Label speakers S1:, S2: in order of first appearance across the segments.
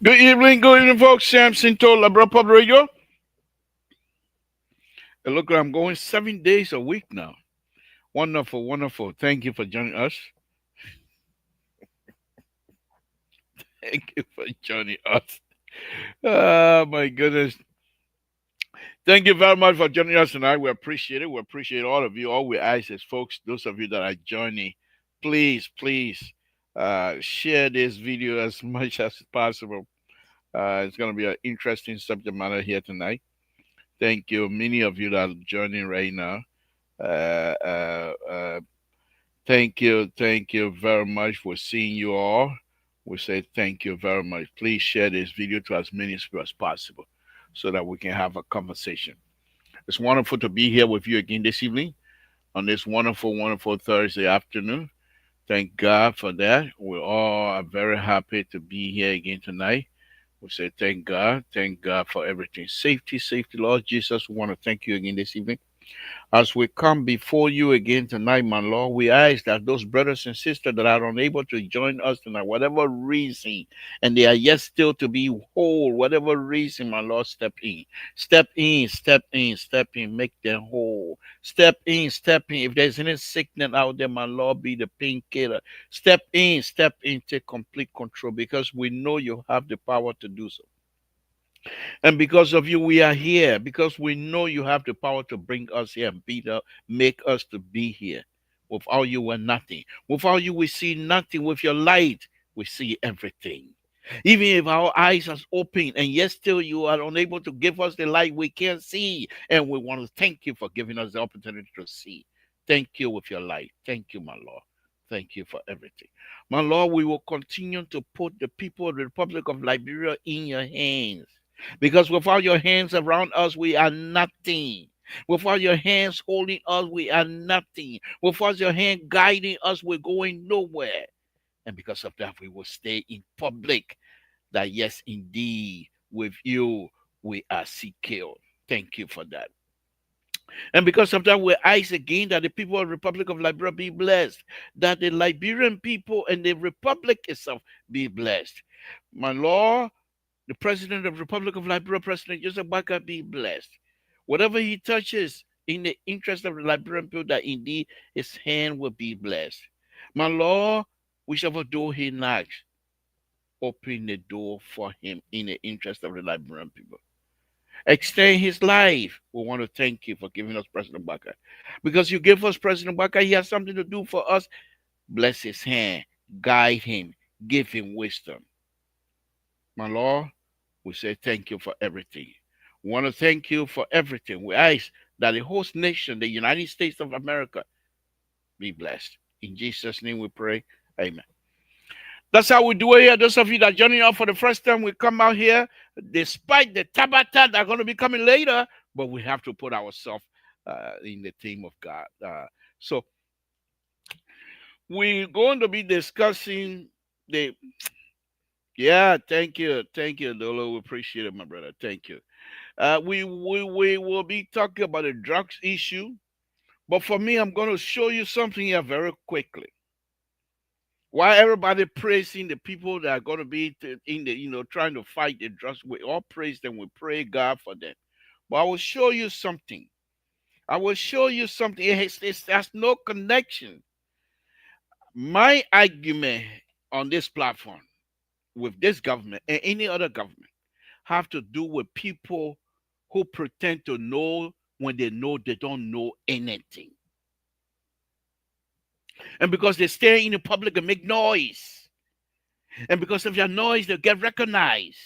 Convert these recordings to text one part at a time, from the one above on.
S1: Good evening, folks. Samson told Labra Pub Radio. And look, I'm going 7 days a week now. Wonderful, wonderful. Thank you for joining us. Thank you for joining us. Oh, my goodness. Thank you very much for joining us tonight. We appreciate it. We appreciate all of you. All we ask is, folks, those of you that are joining, please share this video as much as possible. It's going to be an interesting subject matter here tonight. Thank you. Many of you that are joining right now. Uh, uh, uh, thank you very much for seeing you all. We say thank you very much. Please share this video to as many people as possible so that we can have a conversation. It's wonderful to be here with you again this evening on this wonderful, wonderful Thursday afternoon. Thank God for that. We all are very happy to be here again tonight. We say thank God for everything. Safety, Lord Jesus. We want to thank you again this evening. As we come before you again tonight, my Lord, we ask that those brothers and sisters that are unable to join us tonight, whatever reason, and they are yet still to be whole, whatever reason, my Lord, step in. Step in, step in, step in, make them whole. Step in, step in. If there's any sickness out there, my Lord, be the painkiller. Step in, take complete control because we know you have the power to do so. And because of you, we are here. Because we know you have the power to bring us here and make us to be here. Without you, we're nothing. Without you, we see nothing. With your light, we see everything. Even if our eyes are open and yet still you are unable to give us the light we can't see. And we want to thank you for giving us the opportunity to see. Thank you with your light. Thank you, my Lord. Thank you for everything. My Lord, we will continue to put the people of the Republic of Liberia in your hands. Because without your hands around us, we are nothing. Without your hands holding us, we are nothing. Without your hand guiding us, we're going nowhere. And because of that, we will stay in public that, yes, indeed, with you, we are secure. Thank you for that. And because of that, we ask again that the people of the Republic of Liberia be blessed, that the Liberian people and the Republic itself be blessed. My Lord, the President of the Republic of Liberia, President Joseph Baka, be blessed. Whatever he touches in the interest of the Liberian people, that indeed his hand will be blessed. My Lord, whichever door he knocks, open the door for him in the interest of the Liberian people. Extend his life. We want to thank you for giving us President Baka. Because you gave us President Baka, he has something to do for us. Bless his hand, guide him, give him wisdom. My Lord, we say thank you for everything. We want to thank you for everything. We ask that the host nation, the United States of America, be blessed. In Jesus' name we pray. Amen. That's how we do it here. Those of you that joining us for the first time, we come out here, despite the tabata that are going to be coming later, but we have to put ourselves in the theme of God. So we're going to be discussing the. Yeah, thank you, Dolo. We appreciate it, my brother. Thank you. We will be talking about the drugs issue, but for me, I'm going to show you something here very quickly. Why everybody praising the people that are going to be in the trying to fight the drugs, we all praise them. We pray God for them. But I will show you something. I will show you something. It has no connection. My argument on this platform with this government and any other government have to do with people who pretend to know when they know they don't know anything. And because they stay in the public and make noise. And because of their noise, they get recognized.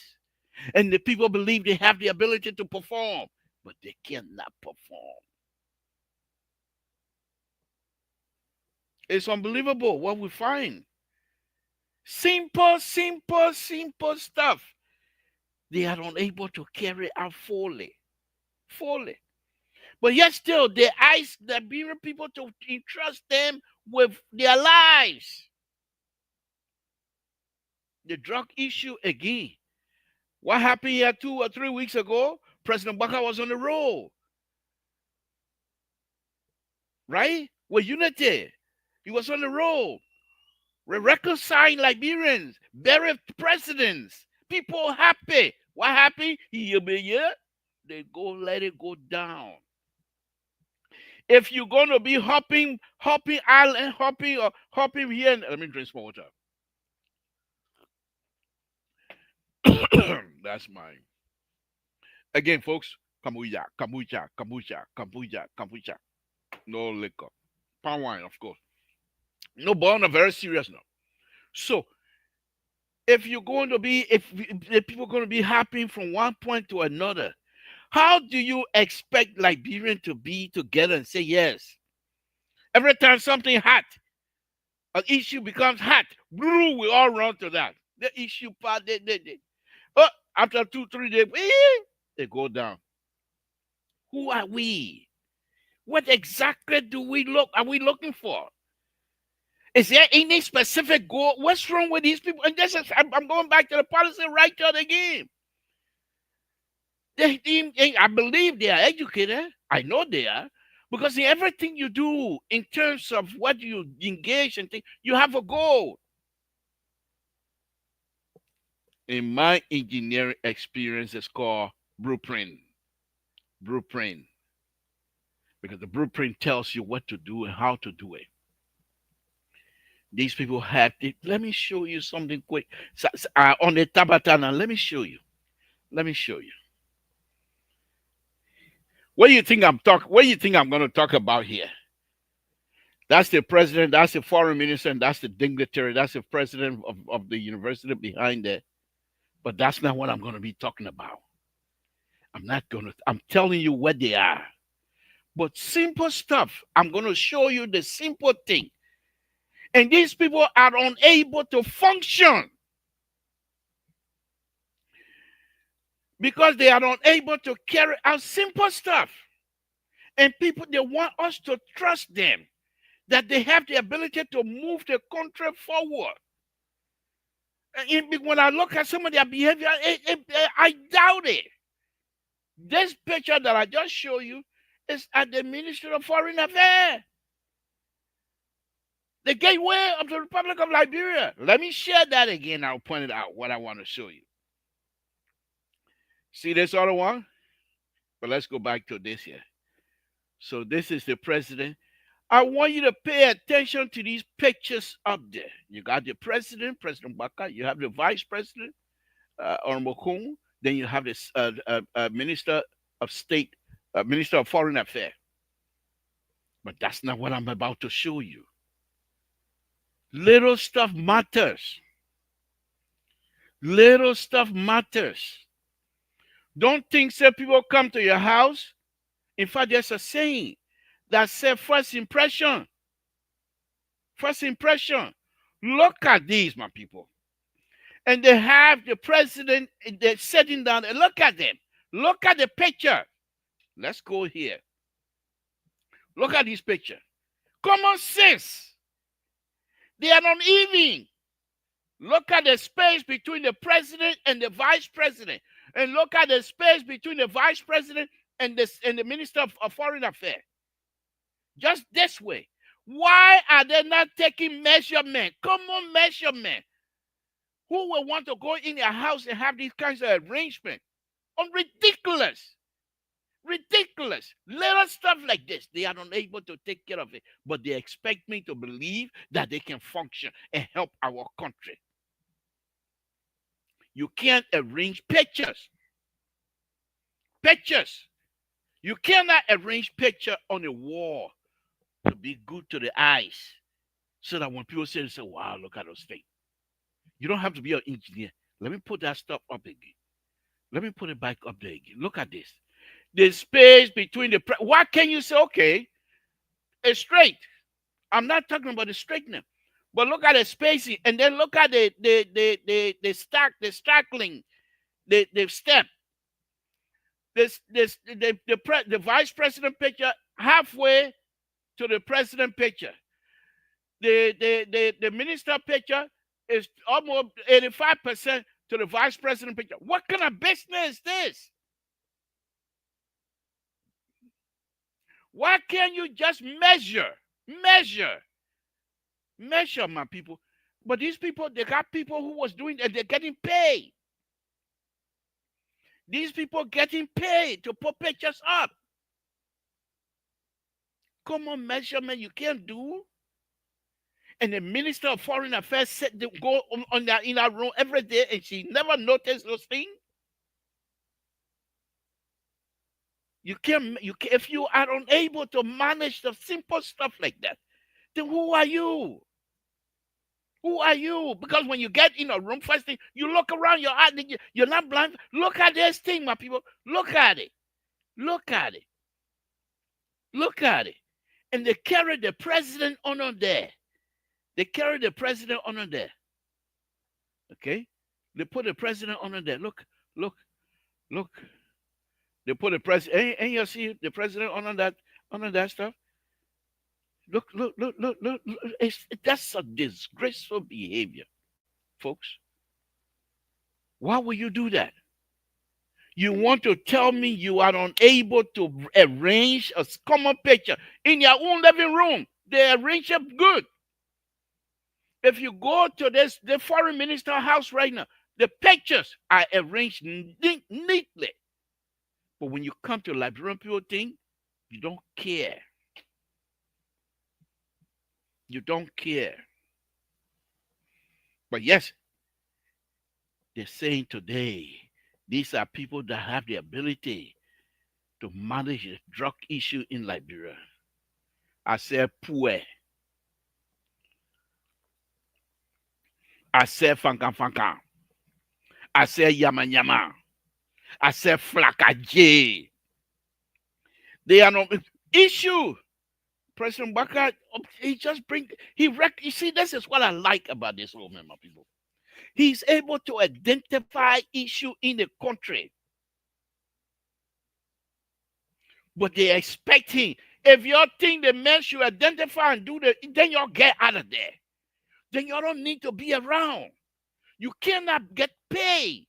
S1: And the people believe they have the ability to perform, but they cannot perform. It's unbelievable what we find. Simple stuff. They are unable to carry out fully. Fully. But yet still, they ask the Liberian people to entrust them with their lives. The drug issue again. What happened here 2 or 3 weeks ago? President Baka was on the road. Right? With unity. He was on the road. We reconcile Liberians, bury presidents. People happy. What happened? They go let it go down. If you're gonna be hopping island, hopping here, let me drink some water. That's mine. Again, folks, kombucha. No liquor. Palm wine, of course. No, but on a very serious note. So, if you're going to be, if people are going to be hopping from one point to another, how do you expect Liberian to be together and say yes? Every time something hot, an issue becomes hot, we all run to that. The issue part, oh, after 2, 3 days, they go down. Who are we? What exactly are we looking for? Is there any specific goal? What's wrong with these people? And this is, I'm going back to the policy right there again. I believe they are educated. I know they are. Because in everything you do, in terms of what you engage and think, you have a goal. In my engineering experience, it's called blueprint. Blueprint. Because the blueprint tells you what to do and how to do it. These people had it. Let me show you something quick. On the Tabatana, let me show you. Let me show you. What do you think I'm talking? What do you think I'm going to talk about here? That's the president, that's the foreign minister, and that's the dignitary, that's the president of the university behind there. But that's not what I'm going to be talking about. I'm telling you what they are. But simple stuff. I'm going to show you the simple thing. And these people are unable to function because they are unable to carry out simple stuff. And people, they want us to trust them, that they have the ability to move the country forward. And when I look at some of their behavior, I doubt it. This picture that I just showed you is at the Ministry of Foreign Affairs, the gateway of the Republic of Liberia. Let me share that again. I'll point it out, what I want to show you. See this other one? But let's go back to this here. So this is the president. I want you to pay attention to these pictures up there. You got the president, President Baka. You have the vice president, Ormokun. Then you have this minister of state, minister of foreign affairs. But that's not what I'm about to show you. Little stuff matters. Little stuff matters. Don't think that people come to your house. In fact, there's a saying that says first impression. First impression. Look at these, my people. And they have the president, they're sitting down, and look at them. Look at the picture. Let's go here. Look at this picture. Common sense. They are not even. Look at the space between the president and the vice president. And look at the space between the vice president and the minister of foreign affairs. Just this way. Why are they not taking measurement? Common measurement. Who will want to go in their house and have these kinds of arrangements? Ridiculous. Ridiculous. Little stuff like this. They are unable to take care of it. But they expect me to believe that they can function and help our country. You can't arrange pictures. Pictures. You cannot arrange picture on a wall to be good to the eyes. So that when people say, wow, look at those things. You don't have to be an engineer. Let me put that stuff up again. Let me put it back up there again. Look at this. The space between the... Why can you say, okay, it's straight? I'm not talking about the straightening. But look at the spacing. And then look at the stackling, the step. The vice president picture halfway to the president picture. The minister picture is almost 85% to the vice president picture. What kind of business is this? Why can't you just measure, my people? But these people, they got people who was doing that. They're getting paid. These people getting paid to put pictures up. Common measurement you can't do. And the Minister of Foreign Affairs said they go in our room every day and she never noticed those things. You can, if you are unable to manage the simple stuff like that, then who are you? Who are you? Because when you get in a room, first thing, you look around, you're not blind. Look at this thing, my people. Look at it. Look at it. Look at it. And they carry the president on there. They carry the president on there. Okay? They put the president on there. Look. They put the president, and you see the president on that stuff. Look. That's a disgraceful behavior, folks. Why would you do that? You want to tell me you are unable to arrange a common picture in your own living room? They arrange it good. If you go to the foreign minister house right now, the pictures are arranged neatly. But when you come to Liberian people thing, you don't care. You don't care. But yes, they're saying today, these are people that have the ability to manage the drug issue in Liberia. I said Pue. I said Fankan Fankan. I said Yama Yama. I said Flaka J. They are not issue. President Baka, he just you see, this is what I like about this old man, my people. He's able to identify issue in the country. But they expect him. If you think the man should identify and do then you'll get out of there. Then you don't need to be around. You cannot get paid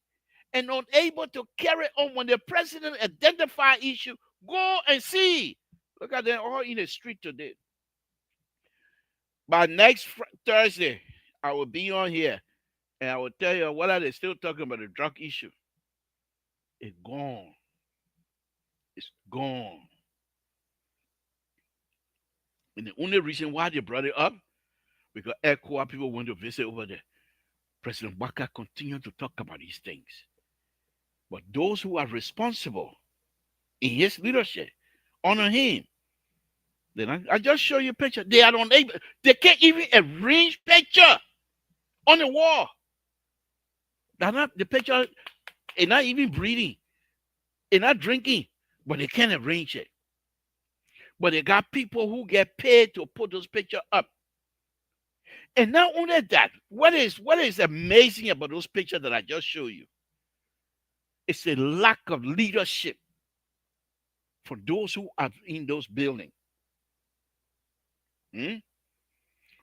S1: and unable to carry on when the president identify issue. Go and see. Look at them all in the street today. By next Thursday, I will be on here and I will tell you what are they still talking about the drug issue. It's gone. It's gone. And the only reason why they brought it up, because ECOWA people went to visit over there. President Baka continued to talk about these things. But those who are responsible in his leadership, honor him. Then I just show you a picture. They are unable, they can't even arrange picture on the wall. They're not the picture, they're not even breathing, they're not drinking, but they can't arrange it. But they got people who get paid to put those pictures up. And not only that, what is amazing about those pictures that I just showed you? It's a lack of leadership for those who are in those buildings. When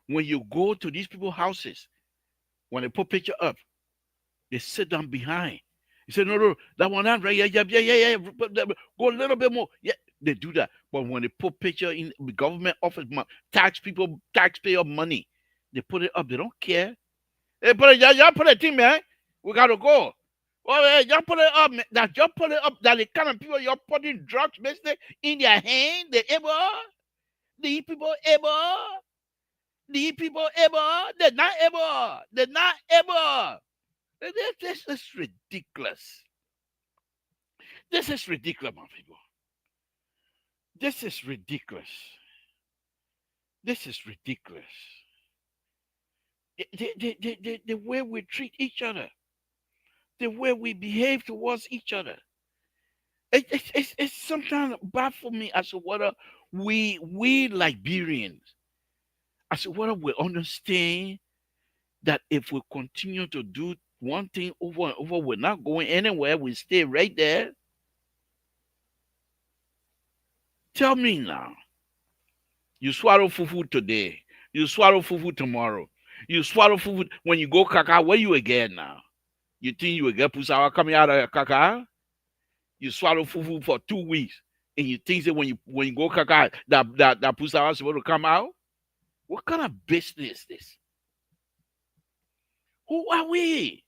S1: you go to these people's houses, when they put picture up, they sit down behind. You say, no, that one right, yeah. Go a little bit more. Yeah, they do that. But when they put picture in the government office, taxpayer money, they put it up. They don't care. Hey, y'all put it in, man. We gotta go. Well, y'all put it up, man. That y'all put it up. That the kind of people y'all putting drugs business in their hand. These people able. They're not able. They're not able. This is ridiculous. This is ridiculous, my people. This is ridiculous. This is ridiculous. The way we treat each other, the way we behave towards each other. It's sometimes baffles me as to whether we Liberians, as to whether we understand that if we continue to do one thing over and over, we're not going anywhere. We stay right there. Tell me now. You swallow fufu today. You swallow fufu tomorrow. You swallow fufu when you go kaka. Where you again now? You think you will get pusawa coming out of kaka? You swallow fufu for 2 weeks, and you think that when you go kaka that pusawa is supposed to come out? What kind of business is this? Who are we?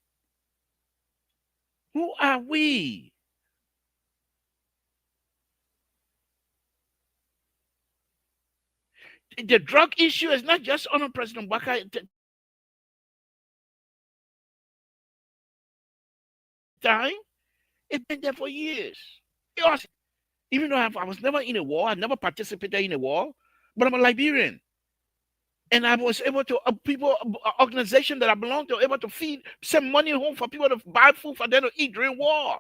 S1: Who are we? The drug issue is not just on President Baka time. It's been there for years. Even though I was never in a war, I never participated in a war, but I'm a Liberian. And I was able to, organization that I belong to, able to send money home for people to buy food for them to eat during war.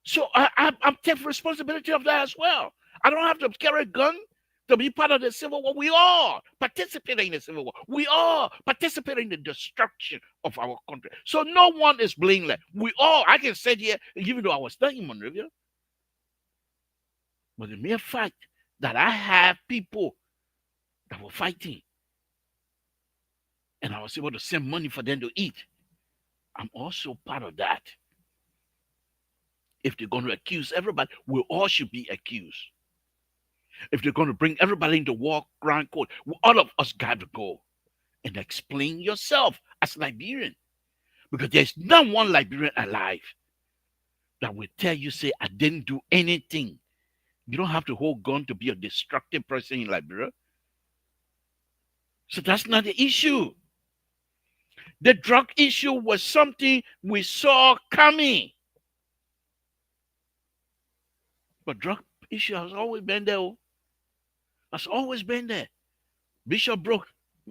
S1: So I'm taking responsibility of that as well. I don't have to carry a gun to be part of the Civil War. We are participating in the Civil War. We are participating in the destruction of our country. So no one is blameless. We all, I can sit here, even though I was not in Monrovia, but the mere fact that I have people that were fighting and I was able to send money for them to eat, I'm also part of that. If they're going to accuse everybody, we all should be accused. If they're going to bring everybody into war ground court, all of us got to go and explain yourself as Liberian. Because there's not one Liberian alive that will tell you, say, I didn't do anything. You don't have to hold gun to be a destructive person in Liberia. So that's not the issue. The drug issue was something we saw coming. But drug issue has always been there. Has always been there. Bishop Brook,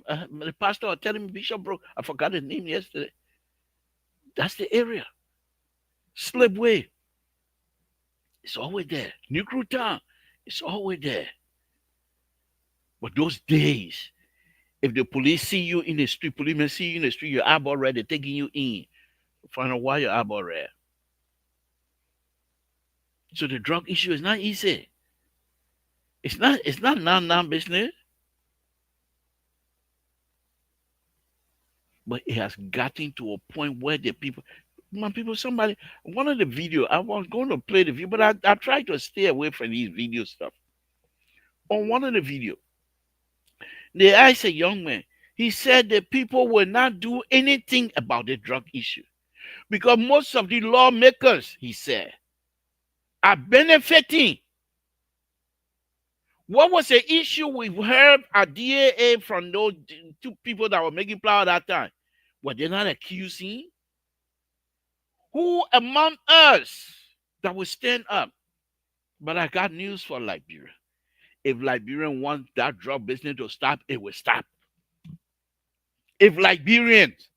S1: the pastor was telling me Bishop Brook, I forgot his name yesterday. That's the area. Slipway, it's always there. New Crew Town, it's always there. But those days, if the police see you in the street, policemen see you in the street, your eyeball red, they're taking you in. Find out why your eyeball red. So the drug issue is not easy. It's not non business, but it has gotten to a point where the people, my people, somebody, one of the video, I was going to play the video, but I tried to stay away from these video stuff. On one of the video, they asked a young man, he said that people will not do anything about the drug issue because most of the lawmakers, he said, are benefiting. What was the issue we heard at DAA from those two people that were making flour that time? Were they not accusing? Who among us that will stand up? But I got news for Liberia. If Liberians want that drug business to stop, it will stop. If Liberians,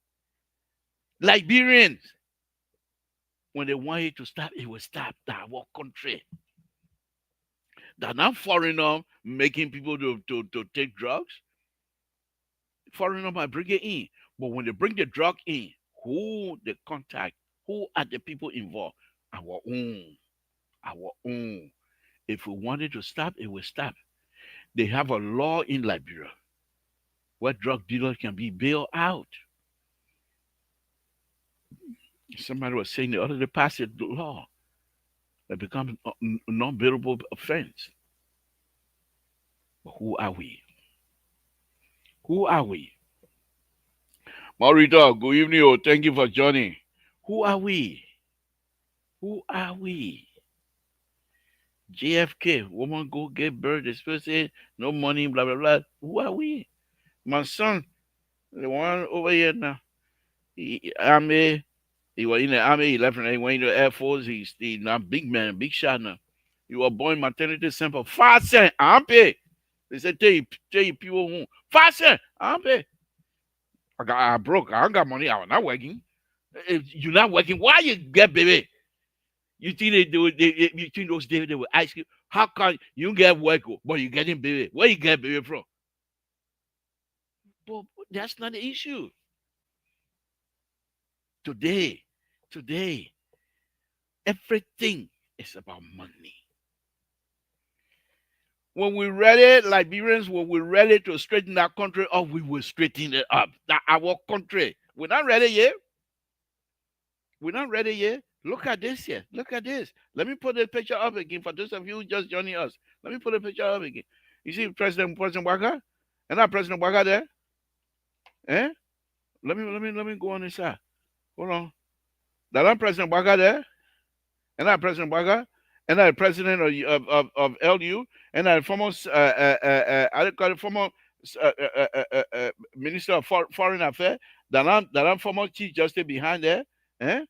S1: when they want it to stop, it will stop. That our country. They're not foreigner making people to take drugs. Foreigner might bring it in. But when they bring the drug in, who the contact, who are the people involved? Our own. Our own. If we want it to stop, it will stop. They have a law in Liberia where drug dealers can be bailed out. Somebody was saying the other day passed the law that becomes a non-bailable offense. But who are we? Who are we? Marita, good evening. Oh, thank you for joining. Who are we? Who are we? JFK, woman go get birth, this person, no money, blah, blah, blah. Who are we? My son, the one over here now, army, he was in the army, he left and he went into the Air Force, he's now big man, big shot now. He was born maternity center, 5 cents, I'm pay. They said, tell you people who, 5 cents, I'm pay. I broke, I got money, I was not working. If you're not working, why you get baby? You think they do it? You think those days they will ask you, how come you get work, but you getting baby? Where you get baby from? But that's not the issue. Today, today, everything is about money. When we're ready, Liberians, when we're ready to straighten our country up, we will straighten it up. That our country. We're not ready yet. We're not ready yet. Look at this here. Look at this. Let me put the picture up again for those of you who just joining us. Let me put the picture up again. You see President Waka? And that President Waka there? Eh? Let me go on this side. Hold on. That President Waka there? And that President Waka? And that president of LU? And that former I call it former Minister of Foreign Affairs? That former Chief Justice behind there? Eh?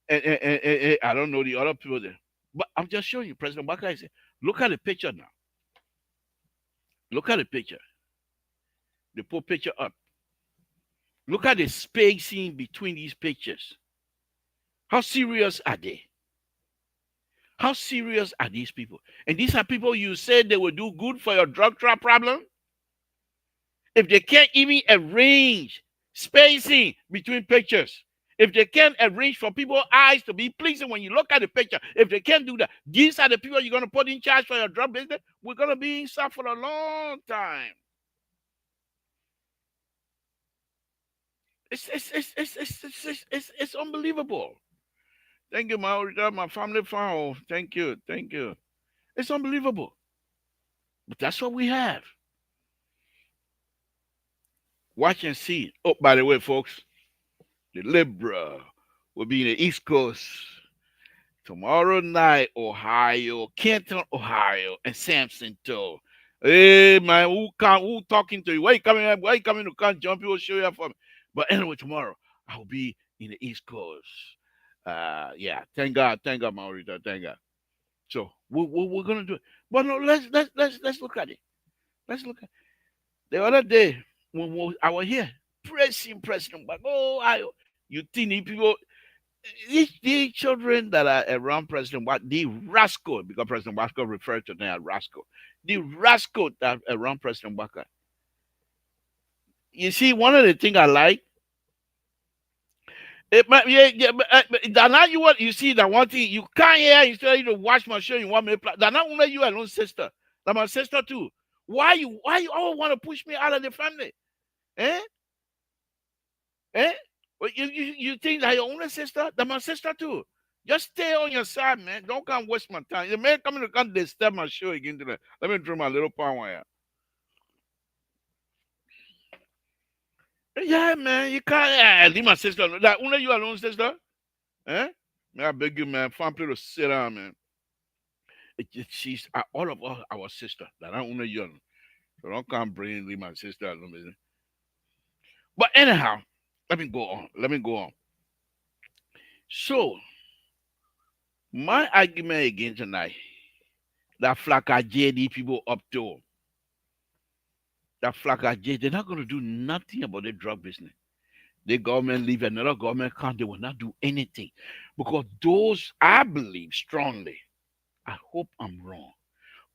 S1: And I don't know the other people there. But I'm just showing you, President Waka is here. Look at the picture now. Look at the picture. They put picture up. Look at the spacing between these pictures. How serious are they? How serious are these people? And these are people you said they will do good for your drug trap problem? If they can't even arrange spacing between pictures, if they can't arrange for people's eyes to be pleasing when you look at the picture, if they can't do that, these are the people you're going to put in charge for your drug business? We're going to be inside for a long time. It's unbelievable. Thank you, my family fan. Oh, thank you. Thank you. It's unbelievable. But that's what we have. Watch and see. Oh, by the way, folks, the Libra will be in the East Coast tomorrow night, Ohio, Canton, Ohio, and Samson too. Hey man, who talking to you? Why you coming? Why you coming to come jump? People show you up for me. But anyway, tomorrow I'll be in the East Coast. Yeah, thank God, Maurita, thank God. So we're gonna do it. But no, let's look at it. Let's look at the other day when I was here pressing President back. Oh, you teeny people, these children that are around President Wat, the rascal, because President Wasco referred to them as rascal, the rascal that around President Waka. You see, one of the things I like, yeah, yeah, but now you want you see that one thing you can't hear instead of you to watch my show. You want me to play. That not only you alone, sister, that my sister too. Why you all want to push me out of the family? Eh? Eh? Well, you think that your only sister? That my sister too. Just stay on your side, man. Don't come waste my time. The man coming to come disturb my show again today. Let me draw my little power here. Yeah, man. You can't leave my sister alone. That only you alone, sister? Eh? Man, I beg you, man. Find people to sit down, man. She's all of us our sister. That I only you alone. So don't come bring leave my sister alone, man. But anyhow, let me go on. Let me go on. So my argument again tonight, that Flaka JD people up to, that Flaka J, they're not going to do nothing about the drug business. The government leave another government come, they will not do anything. Because those, I believe strongly, I hope I'm wrong,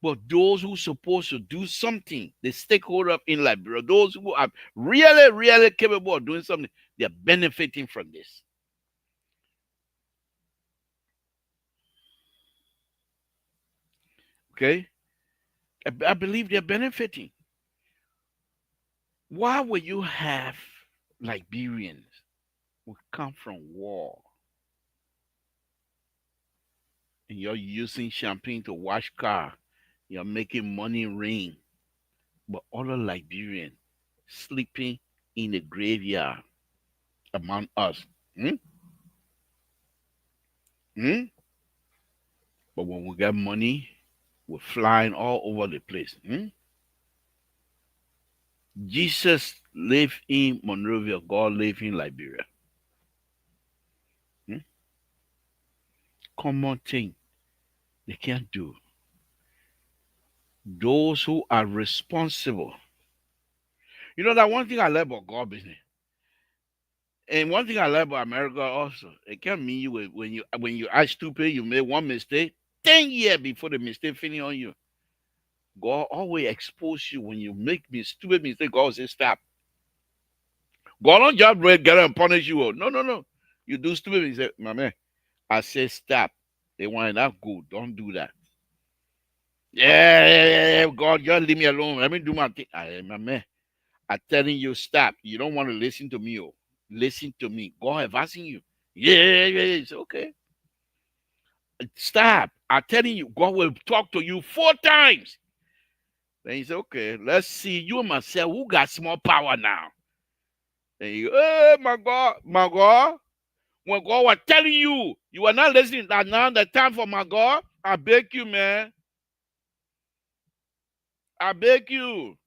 S1: but those who supposed to do something, the stakeholder in Liberia, those who are really, really capable of doing something, they're benefiting from this. Okay? I believe they're benefiting. Why would you have Liberians who come from war and you're using champagne to wash car, you're making money rain, but other Liberians sleeping in the graveyard among us? Hmm? Hmm? But when we get money, we're flying all over the place. Hmm? Jesus lived in Monrovia, God lived in Liberia. Hmm? Common thing they can't do. Those who are responsible. You know that one thing I love about God business, and one thing I love about America also, it can mean you when you are stupid, you make one mistake, 10 years before the mistake finish on you. God always expose you when you make stupid mistake. God will say stop. God don't just get and punish you. No, no, no. You do stupid mistake, my man. I say stop. They want that good. Don't do that. Yeah. God, just leave me alone. Let me do my thing. My man. I'm telling you, stop. You don't want to listen to me. Oh. Listen to me. God advising you. Yeah. It's okay. Stop. I'm telling you, God will talk to you 4 times. Then he said, okay, let's see you and myself who got small power now. Then you, hey, my God, my God. When God was telling you, you were not listening. That now the time for my God. I beg you, man. I beg you.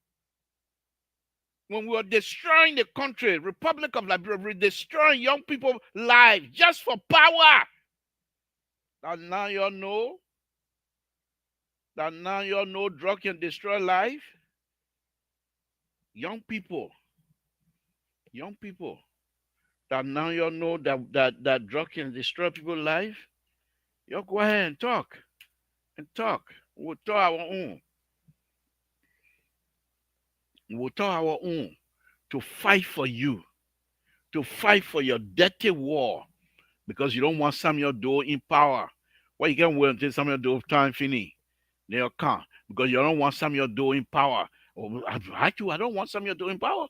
S1: When we were destroying the country, Republic of Liberia, we're destroying young people's lives just for power. And now you all know that now you all know drug can destroy life. Young people, young people, that now you all know that drug can destroy people's life. You go ahead and talk and talk. We'll talk our own. We'll talk our own to fight for you, to fight for your dirty war because you don't want Samuel Doe in power. Why you can't wait until Samuel Doe time finish? They'll come because you don't want Samuel Doe in power. Oh, I don't want Samuel Doe in power.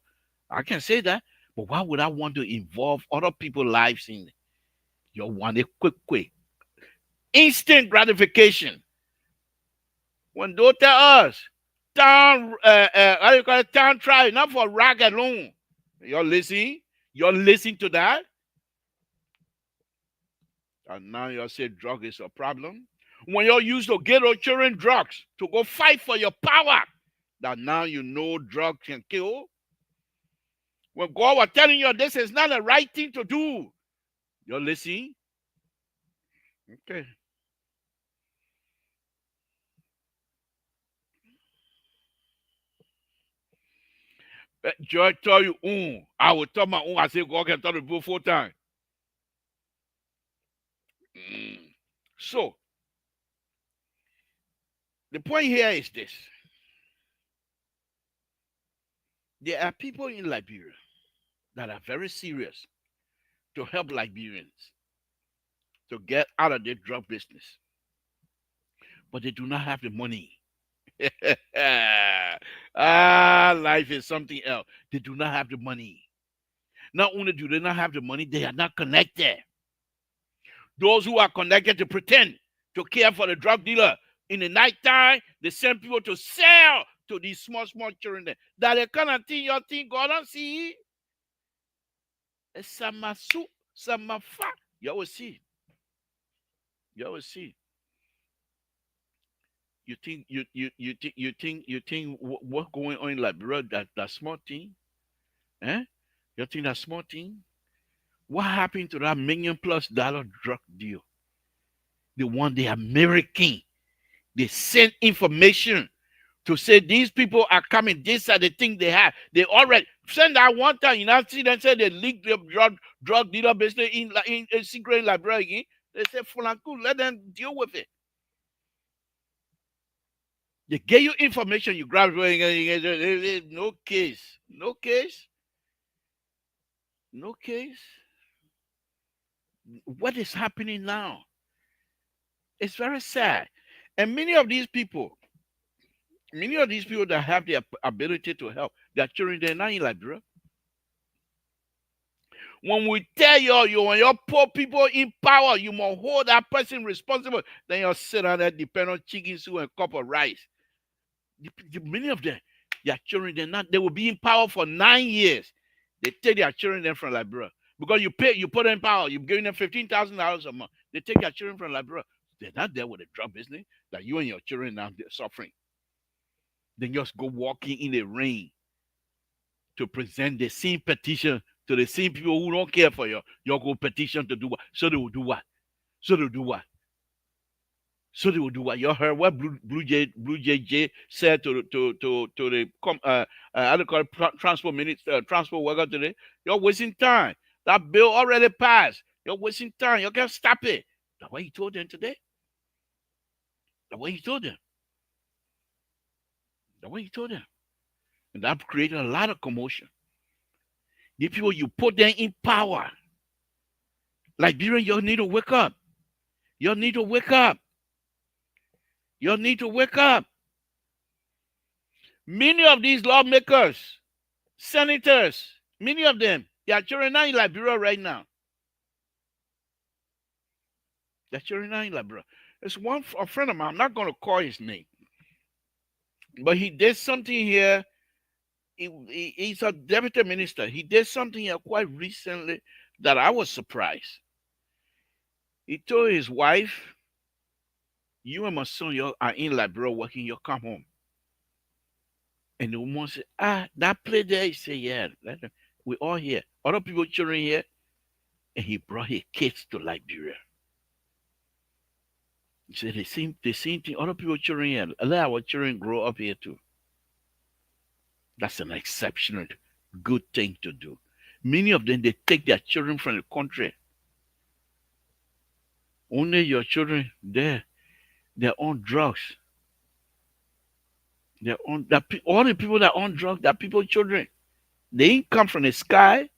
S1: I can say that. But why would I want to involve other people's lives in it? You want it quick. Instant gratification. When they tell us, town, how you call it, town trial, not for rag alone. You're listening? You're listening to that? And now you say drug is a problem. When you're used to get your children drugs to go fight for your power, that now you know drugs can kill. When God was telling you this is not the right thing to do, you're listening? Okay. Joy tell you, I will tell my own, I say God can tell the people 4 times. Mm. So, the point here is this. There are people in Liberia that are very serious to help Liberians to get out of their drug business, but they do not have the money. Life is something else. They do not have the money. Not only do they not have the money, they are not connected. Those who are connected to pretend to care for the drug dealer in the nighttime, they send people to sell to these small children. That the kind of thing you think God don't see. Samasu, samafa. You will see. You will see. You think what going on in Liberia, that small thing? Eh? You think that small thing? What happened to that $1 million+ drug deal? The one the American, they sent information to say these people are coming. These are the things they have. They already send that one time. You know, see them say they leaked the drug dealer business in secret in Liberia again. They say Fulanku, let them deal with it. They give you information, you grab it. No case. No case. No case. What is happening now? It's very sad. And many of these people that have the ability to help, their children, they're not in Liberia. When we tell you when your poor people in power, you must hold that person responsible. Then you'll sit down there, depend on chicken soup and cup of rice. Many of them, their children, they will be in power for 9 years. They take their children then from Liberia. Because you put them in power, you're giving them $15,000 a month. They take their children from Liberia. They're not there with a drug business that you and your children now they're suffering. Then just go walking in the rain to present the same petition to the same people who don't care for your go petition to do what? So they will do what? So they will do what? So they will do what? You heard what Blue Jay said to the how do you call it, transport worker today? You're wasting time. That bill already passed. You're wasting time. You can't stop it. That's what he told them today. That's what he told them. That's what he told them. And that created a lot of commotion. The people you put them in power. Liberian, you need to wake up. You need to wake up. You need to wake up. Many of these lawmakers, senators, many of them, their children are in Liberia right now. Their children are in Liberia. There's a friend of mine, I'm not going to call his name, but he did something here. He's a deputy minister. He did something here quite recently that I was surprised. He told his wife, you and my son you are in Liberia working, you come home. And the woman said, that place there. He said, yeah, we're all here. Other people, children here. And he brought his kids to Liberia. He said, the same thing. Other people, children here. Let our children grow up here too. That's an exceptional good thing to do. Many of them, they take their children from the country. Only your children there, they're on drugs. All the people that are on drugs, they're people's children. They ain't come from the sky.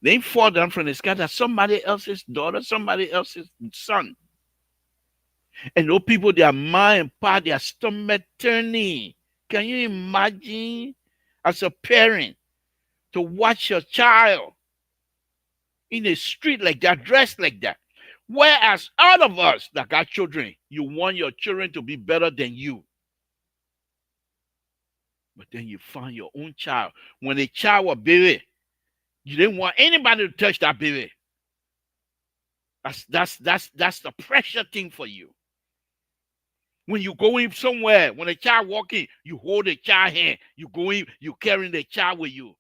S1: They ain't fall down from the sky. That's somebody else's daughter, somebody else's son. And those people, their mind, part, their stomach turning. Can you imagine as a parent to watch your child in the street like that, dressed like that. Whereas all of us that got children, you want your children to be better than you. But then you find your own child. When a child was baby, you didn't want anybody to touch that baby. That's the pressure thing for you. When you go in somewhere, when a child walking, you hold a child hand. You go in, you carrying the child with you.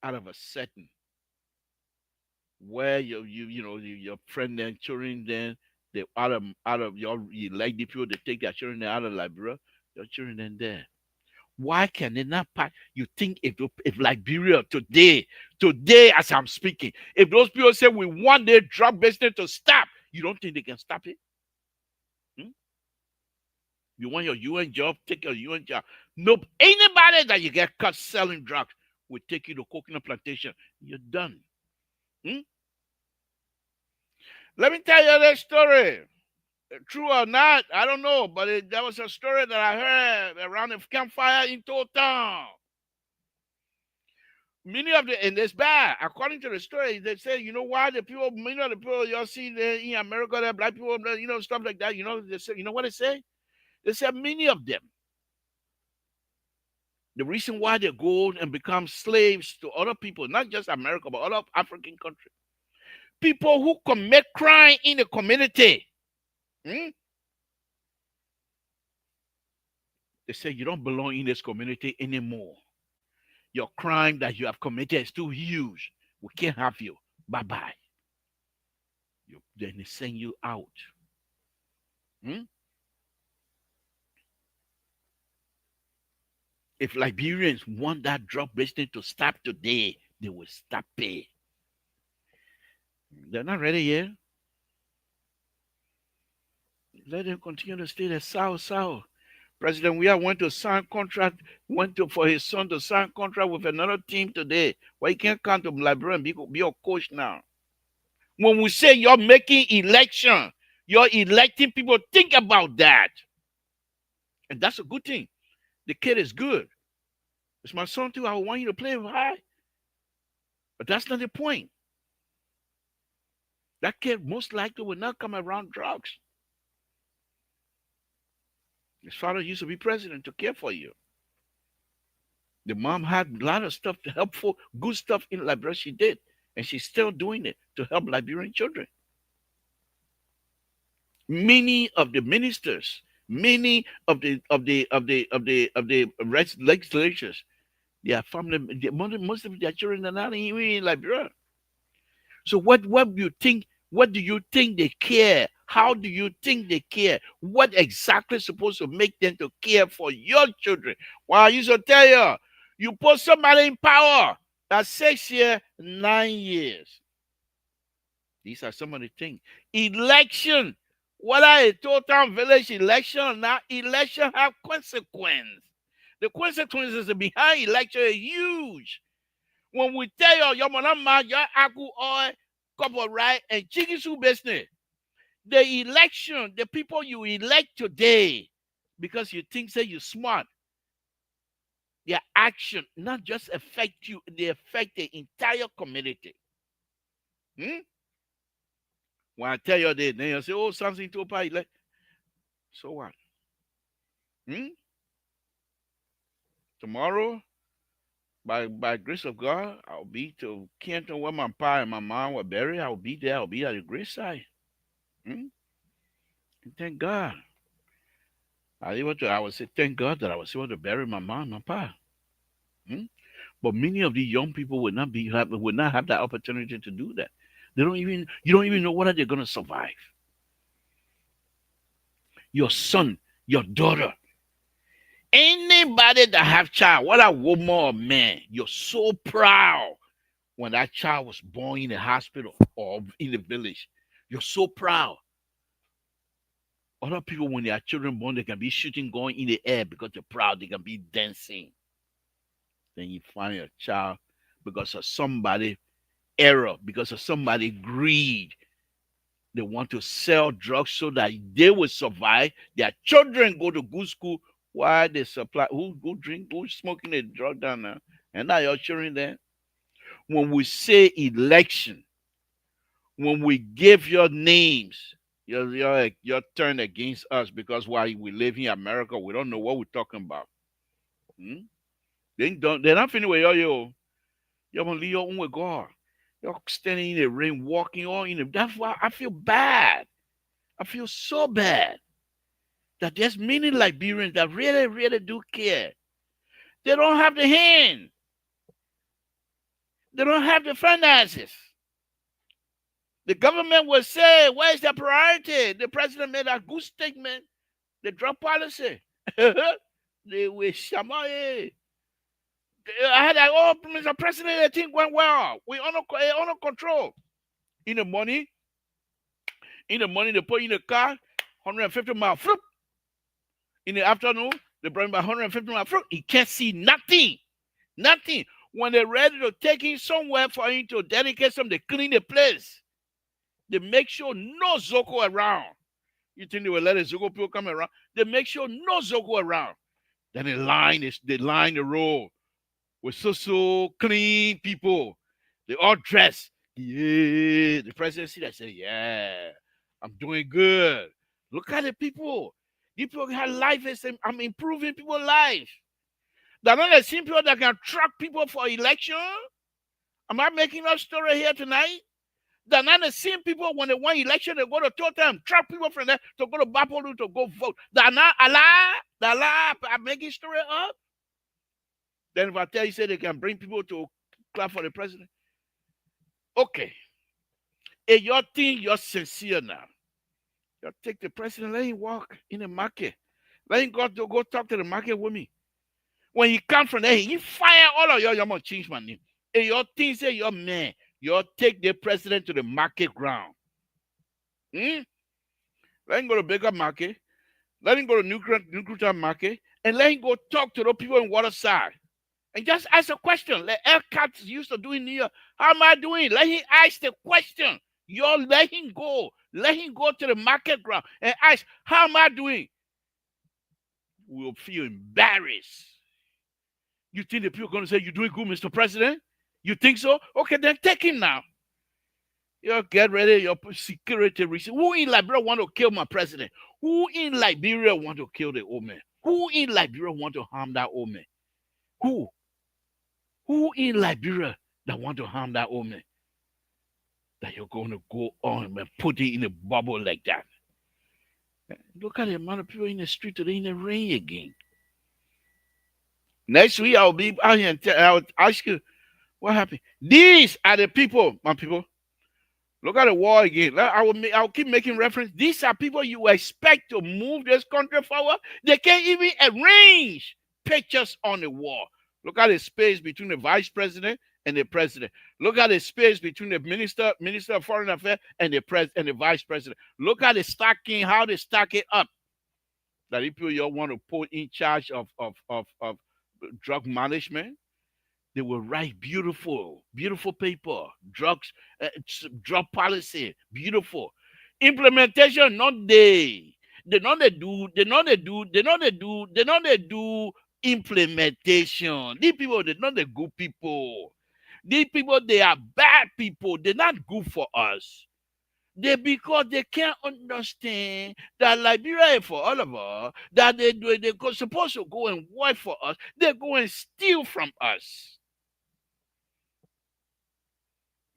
S1: Out of a setting where your friend and children then they out of your you like the people they take their children out of Liberia, your children in there. Why can they not pack? You think if Liberia today as I'm speaking, if those people say we want their drug business to stop, you don't think they can stop it? Hmm? You want your UN job, take your UN job. Nope. Anybody that you get caught selling drugs will take you to coconut plantation. You're done. Hmm? Let me tell you this story. True or not, I don't know, but that was a story that I heard around the campfire in Town. Many of the, and it's bad. According to the story, they say, you know why many of the people y'all see there in America, that black people, stuff like that, they say, you know what they say? They said many of them, the reason why they go and become slaves to other people, not just America, but other African countries, people who commit crime in the community. Hmm? They say you don't belong in this community anymore. Your crime that you have committed is too huge. We can't have you. Bye-bye. Then they send you out. Hmm? If Liberians want that drug business to stop today, they will stop it. They're not ready yet. Let them continue to stay there. South. President Weah went to sign contract, for his son to sign contract with another team today. Well, he can't come to Liberia and be your coach now. When we say you're making election, you're electing people, think about that. And that's a good thing. The kid is good. It's my son too. I want you to play high. But that's not the point. That kid most likely will not come around drugs. His father used to be president to care for you. The mom had a lot of stuff, helpful, good stuff in Liberia. She did, and she's still doing it to help Liberian children. Many of the ministers, many of the legislatures, their family, most of their children are not even in Liberia. So what do you think? What do you think they care? How do you think they care? What exactly is supposed to make them to care for your children? Well, I used to tell you put somebody in power that's 6 years, 9 years. These are some of the things. Election, whether a total village election or not, election have consequence. The consequences behind election are huge. When we tell you, your mama, your apple oil, couple right, and chicken soup business, the election, the people you elect today, because you think say you're smart, their action not just affect you, they affect the entire community. Hmm? When I tell you that, then you say, oh, Samson Topa elect. So what? Hmm? Tomorrow, by grace of God, I'll be to Canton where my pa and my mom were buried. I'll be there. I'll be at the graveside. Hmm? And thank God. I would say thank God that I was able to bury my mom and my pa. Hmm? But many of these young people would not have that opportunity to do that. You don't even know whether they're gonna survive. Your son, your daughter, anybody that have child, whether woman or man, you're so proud when that child was born in the hospital or in the village. You're so proud. Other people, when their children born, they can be shooting going in the air because they're proud. They can be dancing. Then you find a child because of somebody error, because of somebody greed. They want to sell drugs so that they will survive. Their children go to good school. Why they supply? Who drink? Who's smoking the drug down there? And now your children there. when we say election, when we give your names, your turn against us because while we live in America, we don't know what we're talking about. Hmm? They're not finna with you're gonna leave your own with God. You're standing in the rain, walking on in the that's why I feel bad. I feel so bad that there's many Liberians that really, really do care. They don't have the hand. They don't have the finances. The government will say, where's the priority? The president made a good statement. The drug policy. They will shamaye. I had like, oh, Mr. President, the thing went well. We under control. In the money, they put in the car, 150 miles. Floop. In the afternoon, they bring back 150 miles. Floop. He can't see nothing. Nothing. When they're ready to take him somewhere for him to dedicate some, they clean the place. They make sure no Zoko around. You think they will let the Zoko people come around? They make sure no Zoko around. Then they line the road with so clean people. They all dressed. Yeah. The president see that say, yeah, I'm doing good. Look at the people. These people have life. I'm improving people's life. They're not the same people that can track people for election. Am I making up story here tonight? They're not the same people when they want election, they go to Totem, track people from there to go to Bapolu to go vote. They're not Allah. They're Allah. I'm making story up. Then if I tell you, say they can bring people to clap for the president. Okay. If you think you're sincere now, you take the president, let him walk in the market. Let him go talk to the market with me. When he come from there, he fire all of you. You're going to change my name. If you think say you're man, you take the president to the market ground. Hmm? Let him go to Baker Market. Let him go to Nuclear Market. And let him go talk to the people in Waterside. And just ask a question. Like Elcat used to do in New York. How am I doing? Let him ask the question. You let him go. Let him go to the market ground and ask, how am I doing? We'll feel embarrassed. You think the people are going to say, you're doing good, Mr. President? You think so? Okay, then take him now. You get ready, your security reason. Who in Liberia want to kill my president? Who in Liberia want to kill the old man? Who in Liberia want to harm that old man? Who? Who in Liberia that want to harm that old man? That you're going to go on and put it in a bubble like that. Look at the amount of people in the street today in the rain again. Next week I'll be out here and I'll ask you what happened. These are the people, my people. Look at the wall again. I'll keep making reference. These are people you expect to move this country forward. They can't even arrange pictures on the wall. Look at the space between the vice president and the president. Look at the space between the minister of foreign affairs and the vice president. Look at the stacking, how they stack it up. That if you want to put in charge of drug management, they will write beautiful paper, drug policy, beautiful. Implementation, not they. They not they do implementation. These people, they're not the good people. These people, they are bad people. They're not good for us. Because they can't understand that Liberia is for all of us, that they're supposed to go and work for us. They go and steal from us.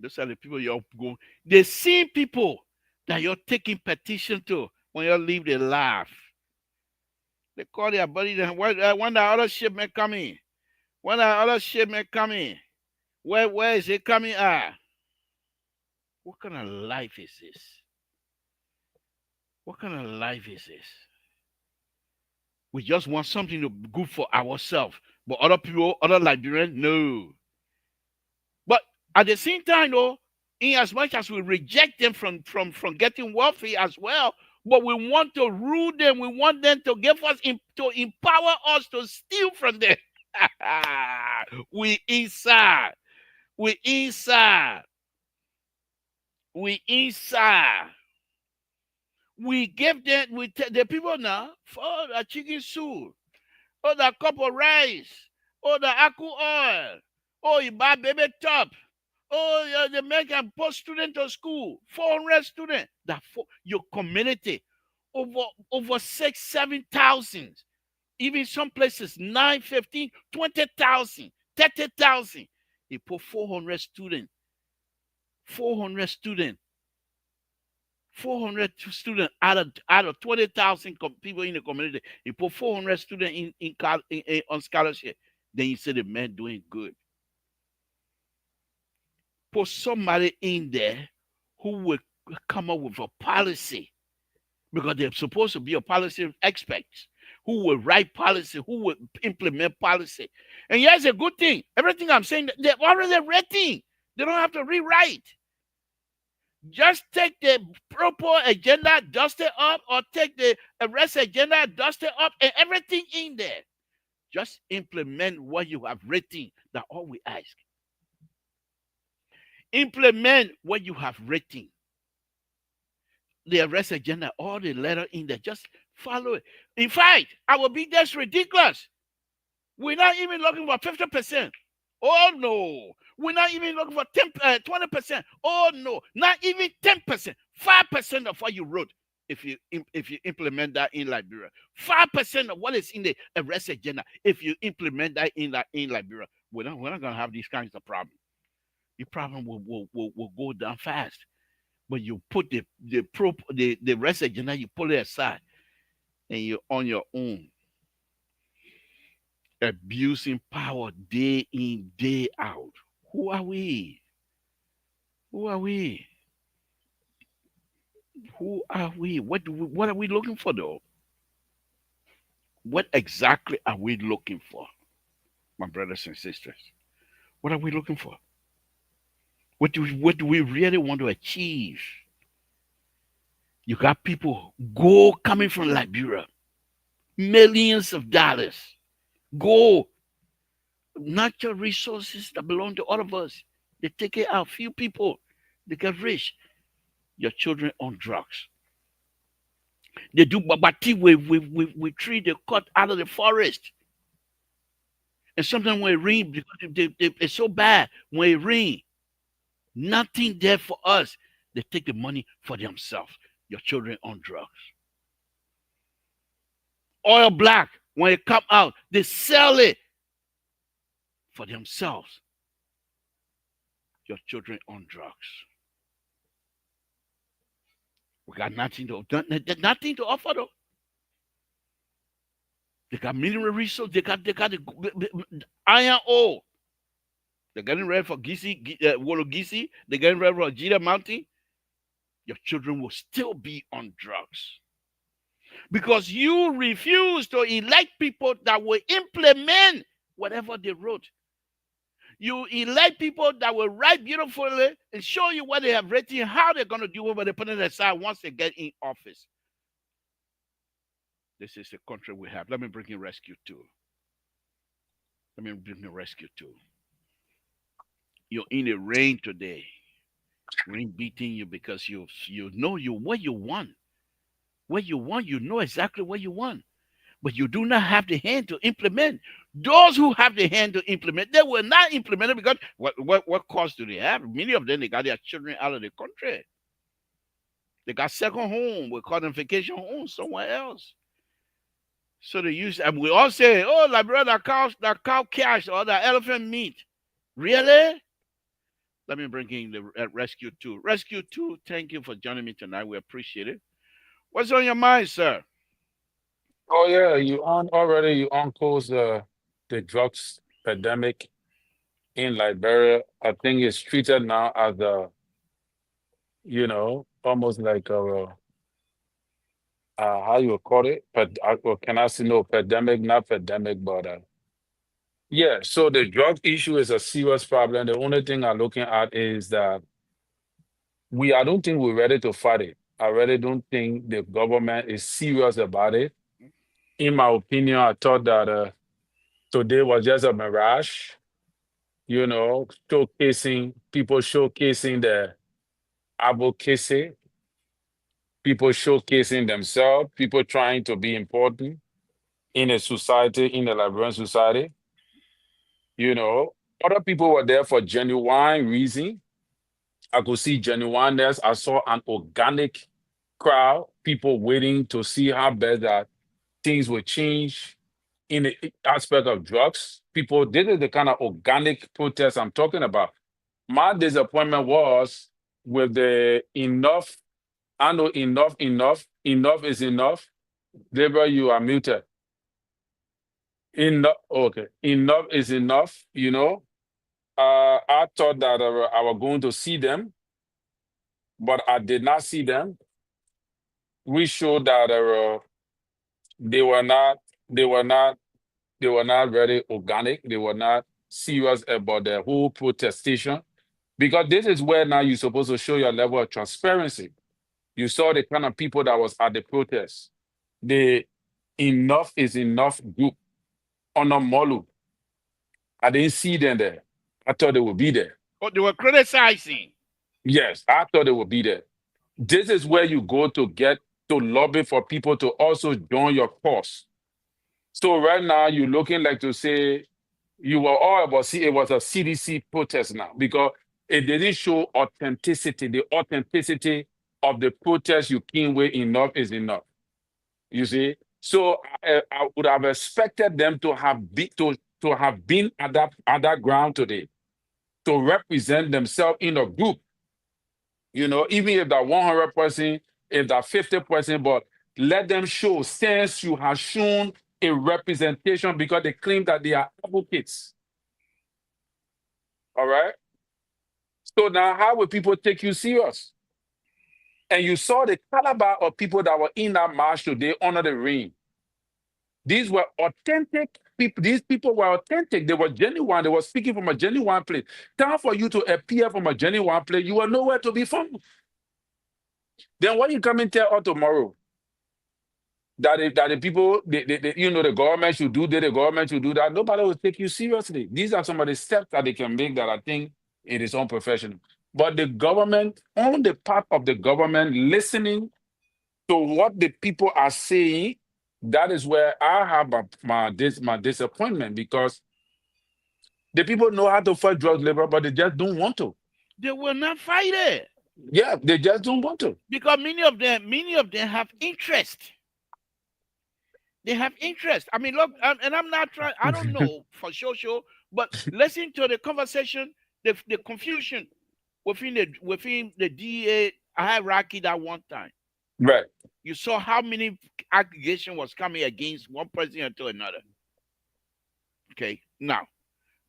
S1: Those are the people you're going. The same people that you're taking petition to when you leave, they laugh. They call their buddy. When the other shipment coming? When the other shipment coming? Where is it coming at? What kind of life is this? What kind of life is this? We just want something to be good for ourselves. But other people, other Liberians, no. But at the same time, though, in as much as we reject them from getting wealthy as well, but we want to rule them. We want them to give us, to empower us to steal from them. We inside. We inside. We inside. We give them, the people now for the chicken soup, or the cup of rice, or the aku oil, or you buy baby top. Oh, yeah, the man can post student to school, 400 students. That for your community, over 6, 7,000. Even some places 9, 15, 20,000, 30,000. He put 400 students, 400 students, 400 students out of 20,000 people in the community. He put 400 students on scholarship. Then you say the man doing good. Put somebody in there who will come up with a policy, because they're supposed to be a policy experts who will write policy, who will implement policy. And here's a good thing: everything I'm saying, they're already written. They don't have to rewrite. Just take the proper agenda, dust it up, or take the rest agenda, dust it up, and everything in there. Just implement what you have written. That's all we ask. Implement what you have written. The arrest agenda, all the letter in there, just follow it. In fact, I will be that's ridiculous. We're not even looking for 50%. Oh no. We're not even looking for 20%. Oh no. Not even 10%. 5% of what you wrote. If you implement that in Liberia, 5% of what is in the arrest agenda, if you implement that in Liberia, we're not gonna have these kinds of problems. The problem will go down fast. But you put the rest agenda, you pull it aside, and you're on your own, abusing power day in, day out. Who are we? Who are we? Who are we? What are we looking for though? What exactly are we looking for, my brothers and sisters? What are we looking for? What do we really want to achieve? You got people go coming from Liberia, millions of dollars, go natural resources that belong to all of us. They take it out. Few people, they get rich. Your children on drugs. They do babati with tree they cut out of the forest. And sometimes when it rains, because it's so bad, when it rains, nothing there for us. They take the money for themselves. Your children on drugs. Oil black, when it come out, they sell it for themselves. Your children on drugs. We got nothing to offer though. They got mineral resources. They got the iron ore. They're getting ready for Wologisi. They're getting ready for Jida Mountain. Your children will still be on drugs because you refuse to elect people that will implement whatever they wrote. You elect people that will write beautifully and show you what they have written, how they're going to do it when they put it aside once they get in office. This is the country we have. Let me bring in rescue too. Let me bring in rescue too. You're in the rain today. Rain beating you because you know what you want. What you want, you know exactly what you want. But you do not have the hand to implement. Those who have the hand to implement, they will not implement it because what cause do they have? Many of them they got their children out of the country. They got second home. We call them vacation homes somewhere else. So they use, and we all say, oh, like brother, that cow cash or that elephant meat. Really? Let me bring in the rescue two. Rescue two, thank you for joining me tonight. We appreciate it. What's on your mind, sir?
S2: Oh yeah, you unposed the drugs pandemic in Liberia. I think it's treated now as almost like how you would call it, but well, can I say no pandemic, not pandemic, but yeah. So the drug issue is a serious problem. The only thing I'm looking at is that I don't think we're ready to fight it. I really don't think the government is serious about it. In my opinion, I thought that today was just a mirage, showcasing the advocacy, people showcasing themselves, people trying to be important in a society, in the Liberian society, you know. Other people were there for genuine reason. I could see genuineness. I saw an organic crowd, people waiting to see how best that things would change in the aspect of drugs. People, this is the kind of organic protest I'm talking about. My disappointment was with the enough. I know enough is enough. Deborah, you are muted. Enough, okay. Enough is enough. I thought that I was going to see them, but I did not see them. We showed that they were not, they were not, they were not very organic. They were not serious about the whole protestation because this is where now you're supposed to show your level of transparency. You saw the kind of people that was at the protest. The enough is enough group on a Molu. I didn't see them there. I thought they would be there.
S1: Oh, they were criticizing.
S2: Yes, I thought they would be there. This is where you go to get to lobby for people to also join your cause. So right now you're looking like to say you were all about see it was a CDC protest now because it didn't show authenticity. The authenticity of the protest you came with enough is enough. You see, so I would have expected them to have been at that ground today to represent themselves in a group. Even if that 100%, if that 50%, but let them show since you have shown a representation because they claim that they are advocates. All right. So now, how will people take you serious? And you saw the caliber of people that were in that march today under the ring. These were authentic people. These people were authentic. They were genuine. They were speaking from a genuine place. Time for you to appear from a genuine place, you are nowhere to be found. Then what you come and tell us tomorrow? That the people, the government should do that, the government should do that. Nobody will take you seriously. These are some of the steps that they can make that I think it is unprofessional. But the government, on the part of the government, listening to what the people are saying, that is where I have my disappointment because the people know how to fight drug labor, but they just don't want to.
S1: They will not fight it
S2: Yeah, they just don't want to.
S1: because many of them have interest. They have interest. I mean, look, and I'm not trying. I don't know for sure, but listen to the conversation, the confusion within the DA hierarchy that one time.
S2: Right.
S1: You saw how many accusation was coming against one president to another. Okay, now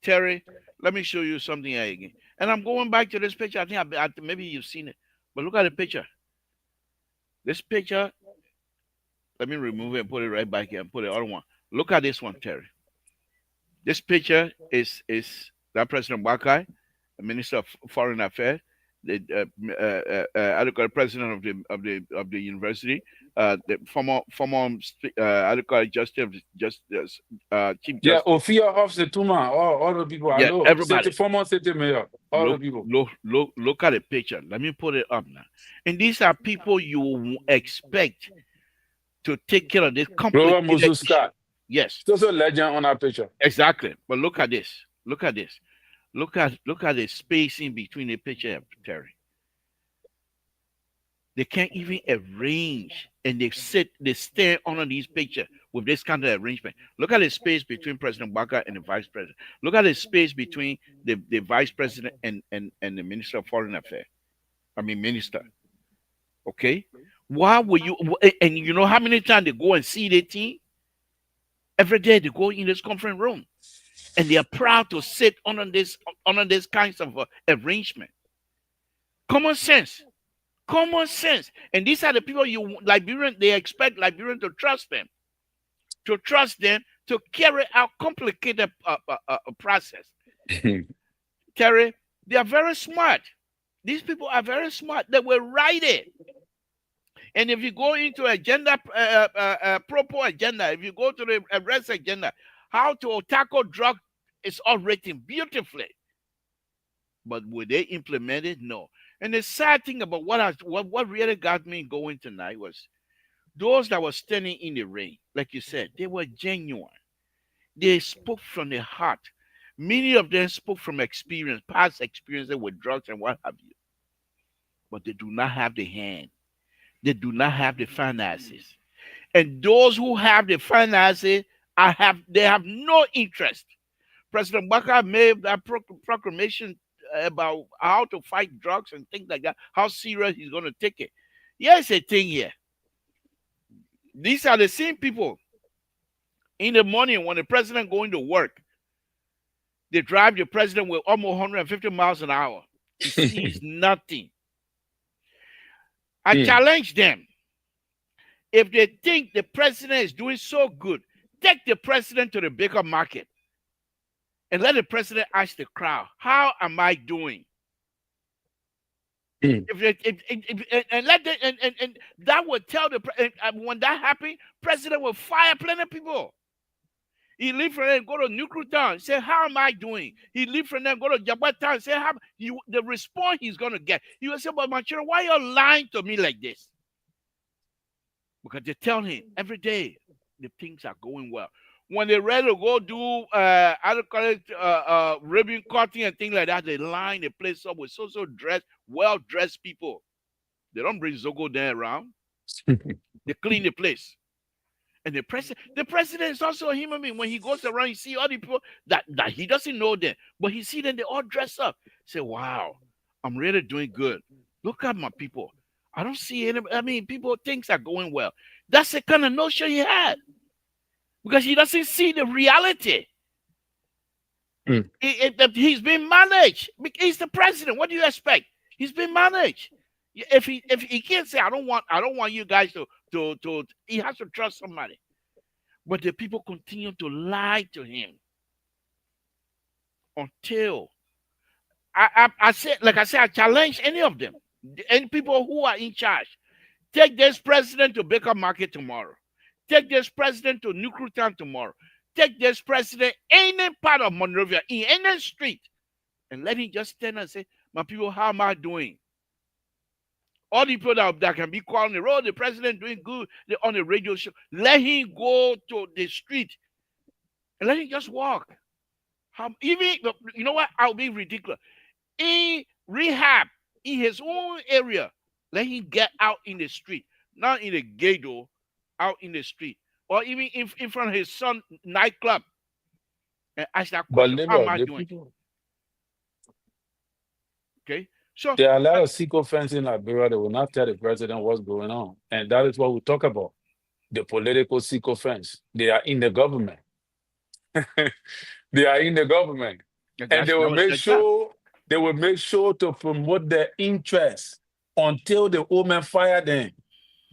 S1: Terry, let me show you something here again. And I'm going back to this picture. I think maybe you've seen it, but look at the picture. This picture. Let me remove it and put it right back here and put the other one. Look at this one, Terry. This picture is that President Bakai, the Minister of Foreign Affairs, the president of the university, the former justice, chief
S2: Yeah,
S1: justice.
S2: Ophia Hofse Tuma, all the people I
S1: Yeah,
S2: know,
S1: everybody.
S2: former city mayor, all the
S1: Look,
S2: people.
S1: look at the picture. Let me put it up now. And these are people you expect to take care of this
S2: Robert
S1: complicated
S2: Musu
S1: issue.
S2: Scott.
S1: Yes,
S2: It's also a legend on our picture.
S1: exactly. But look at this. Look at this. Look at the spacing between the picture and Terry. They can't even arrange, and they stand on these pictures with this kind of arrangement. Look at the space between President Baka and the Vice President. Look at the space between the Vice President and the Minister of Foreign Affairs. I mean, Minister. Okay, why will you? And you know how many times they go and see their team every day? They go in this conference room, and they are proud to sit on this kinds of arrangement. Common sense, common sense. And these are the people you Liberian. They expect Liberian to trust them to carry out complicated process. Terry, they are very smart. These people are very smart. They will write it. And if you go into agenda, proper agenda, if you go to the arrest agenda, how to tackle drug is all written beautifully. But will they implement it? No. And the sad thing about what really got me going tonight was those that were standing in the rain, like you said, they were genuine. They spoke from the heart. Many of them spoke from experience, past experiences with drugs and what have you, but they do not have the hand. They do not have the finances. And those who have the finances, they have no interest. President Baka made that proclamation about how to fight drugs and things like that, how serious he's going to take it. Here's a thing here. These are the same people in the morning when the president going to work. They drive the president with almost 150 miles an hour. He sees nothing. I
S2: Mm.
S1: challenge them. If they think the president is doing so good, take the president to the bigger market and let the president ask the crowd, how am I doing?
S2: Mm.
S1: And let the, and that will tell when that happens, president will fire plenty of people. He leave from there and go to Nuclear Town, say, how am I doing? He leave from there and go to Jabba Town, say, how the response he's gonna get. He will say, but my children, why you lying to me like this? Because they tell him every day the things are going well. When they're ready to go do other college ribbon cutting and things like that, they line the place up with so dressed, well-dressed people. They don't bring Zogo there around. They clean the place. And the president is also a human being. When he goes around, he see all the people that he doesn't know them, but he see them, they all dress up. Say, wow, I'm really doing good. Look at my people. I don't see any. I mean, people things are going well. That's the kind of notion he had because he doesn't see the reality.
S2: Mm.
S1: He's been managed. He's the president. What do you expect? He's been managed. If he can't say, I don't want you guys to he has to trust somebody. But the people continue to lie to him until I said, like I said, I challenge any of them, any people who are in charge. Take this president to Baker Market tomorrow. Take this president to Nuclear Town tomorrow. Take this president any part of Monrovia, in any street, and let him just stand and say, my people, how am I doing? All the people that can be calling the road, the president doing good on the radio show. Let him go to the street and let him just walk. Even, you know what? I'll be ridiculous. In rehab, in his own area, let him get out in the street, not in the ghetto, out in the street, or even in front of his son nightclub, and ask that
S2: But
S1: question: how am
S2: neighbor,
S1: I
S2: the
S1: doing?
S2: people,
S1: Okay, so
S2: there are a lot of sycophants in Liberia that will not tell the president what's going on. And that is what we talk about. The political sycophants. They are in the government. They are in the government. And
S1: that was their job.
S2: they will make sure to promote their interests until the old man fire them.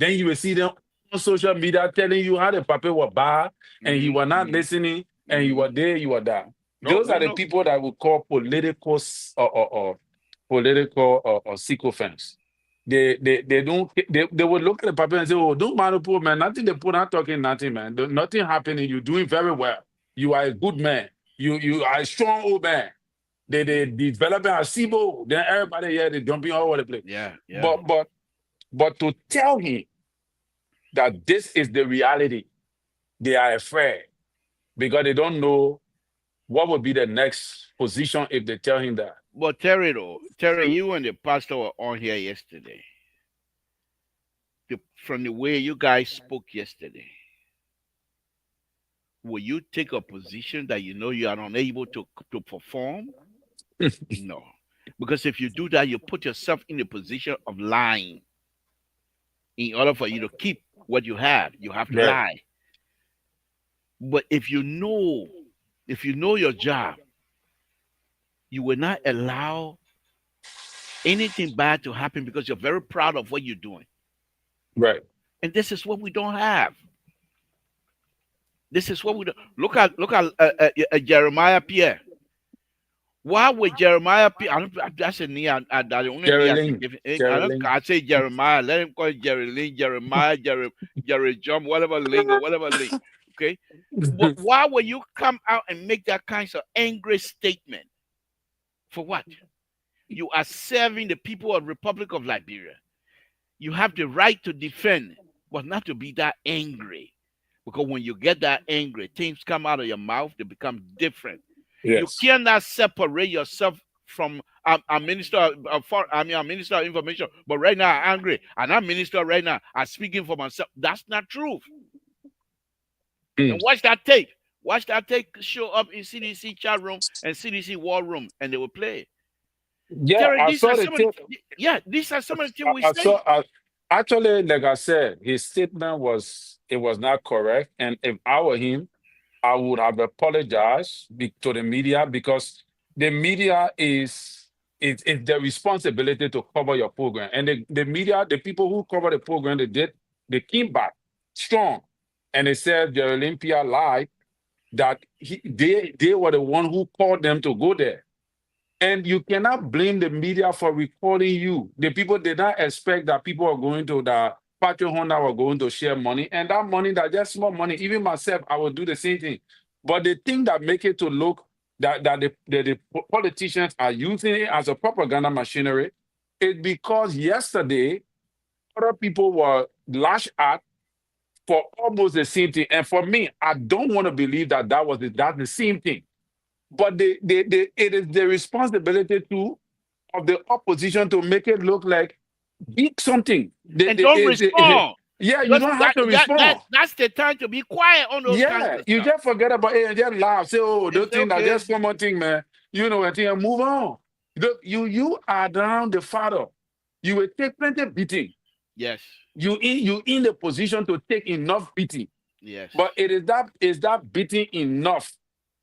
S2: Then you will see them on social media telling you how the paper was bad and you were not listening and you were there, you were there.
S1: No,
S2: Those
S1: no,
S2: are the
S1: no.
S2: people that we call political sycophants. They don't they will look at the paper and say, oh, don't matter, poor man, nothing they put out talking nothing, man. Nothing happening. You're doing very well. You are a good man. You are a strong old man. They developing a SIBO, then everybody here they jumping all over the place.
S1: Yeah, yeah.
S2: But to tell him that this is the reality, they are afraid because they don't know what would be the next position if they tell him that.
S1: But Terry, though, Terry, you and the pastor were on here yesterday. From the way you guys spoke yesterday, will you take a position that you know you are unable to perform? No. Because if you do that, you put yourself in a position of lying. In order for you to keep what you have to
S2: Right,
S1: lie. But if you know your job, you will not allow anything bad to happen because you're very proud of what you're doing.
S2: right.
S1: And this is what we don't have. This is what we don't. Look at Jeremiah Pierre. Why would Jeremiah Pierre? That's a name. The only name I can
S2: Geraldine,
S1: give. I don't.
S2: Geraldine.
S1: I say Jeremiah. Let him call it Jerry Lynn, Jeremiah, Jerry John, whatever lingo, whatever link. Okay. But why would you come out and make that kind of angry statement? For what? You are serving the people of Republic of Liberia. You have the right to defend, but not to be that angry. Because when you get that angry, things come out of your mouth, they become different. You
S2: Yes.
S1: cannot separate yourself from a minister a minister of information. But right now I'm angry, and I'm minister right now. I'm speaking for myself. That's not truth.
S2: Mm.
S1: And watch that tape. Watch that tape show up in CDC chat room and CDC war room, and they will play it.
S2: Yeah,
S1: Terry,
S2: I
S1: these are
S2: saw the
S1: some of the
S2: tape.
S1: yeah, these are some of the things we
S2: I saw.
S1: say.
S2: Actually, like I said, his statement was not correct. And if I were him, I would have apologized to the media because the media is their responsibility to cover your program. And the media, the people who cover the program, they came back strong. And they said the Olympia lied that they were the one who called them to go there. And you cannot blame the media for recording you. The people did not expect that people are going to the Patriot Honda were going to share money. And that money, that just small money, even myself, I would do the same thing. But the thing that make it to look that the politicians are using it as a propaganda machinery is because yesterday other people were lashed at for almost the same thing. And for me, I don't want to believe that that's the same thing. But it is the responsibility too of the opposition to make it look like big something.
S1: And don't respond.
S2: Yeah, you
S1: Just
S2: don't have to respond.
S1: that's the time to be quiet on those kinds
S2: Yeah,
S1: of
S2: you
S1: stuff.
S2: just forget about it and just laugh. Say, oh,
S1: And
S2: those
S1: say,
S2: things that
S1: okay,
S2: just common thing, man. You know, and then move on. Look, you are down the father. You will take plenty beating.
S1: yes,
S2: You in the position to take enough beating.
S1: yes,
S2: But is that beating enough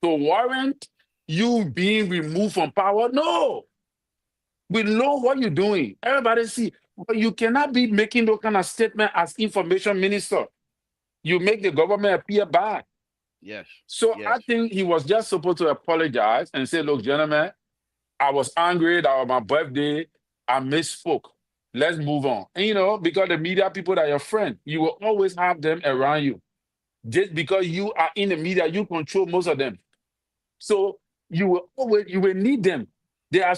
S2: to warrant you being removed from power? No. We know what you're doing. Everybody see. But you cannot be making those kind of statement as information minister. You make the government appear bad.
S1: yes,
S2: So
S1: yes.
S2: I think he was just supposed to apologize and say, look, gentlemen, I was angry. That was my birthday. I misspoke. Let's move on. And because the media people are your friend, you will always have them around you. Just because you are in the media, you control most of them. So you will need them. There are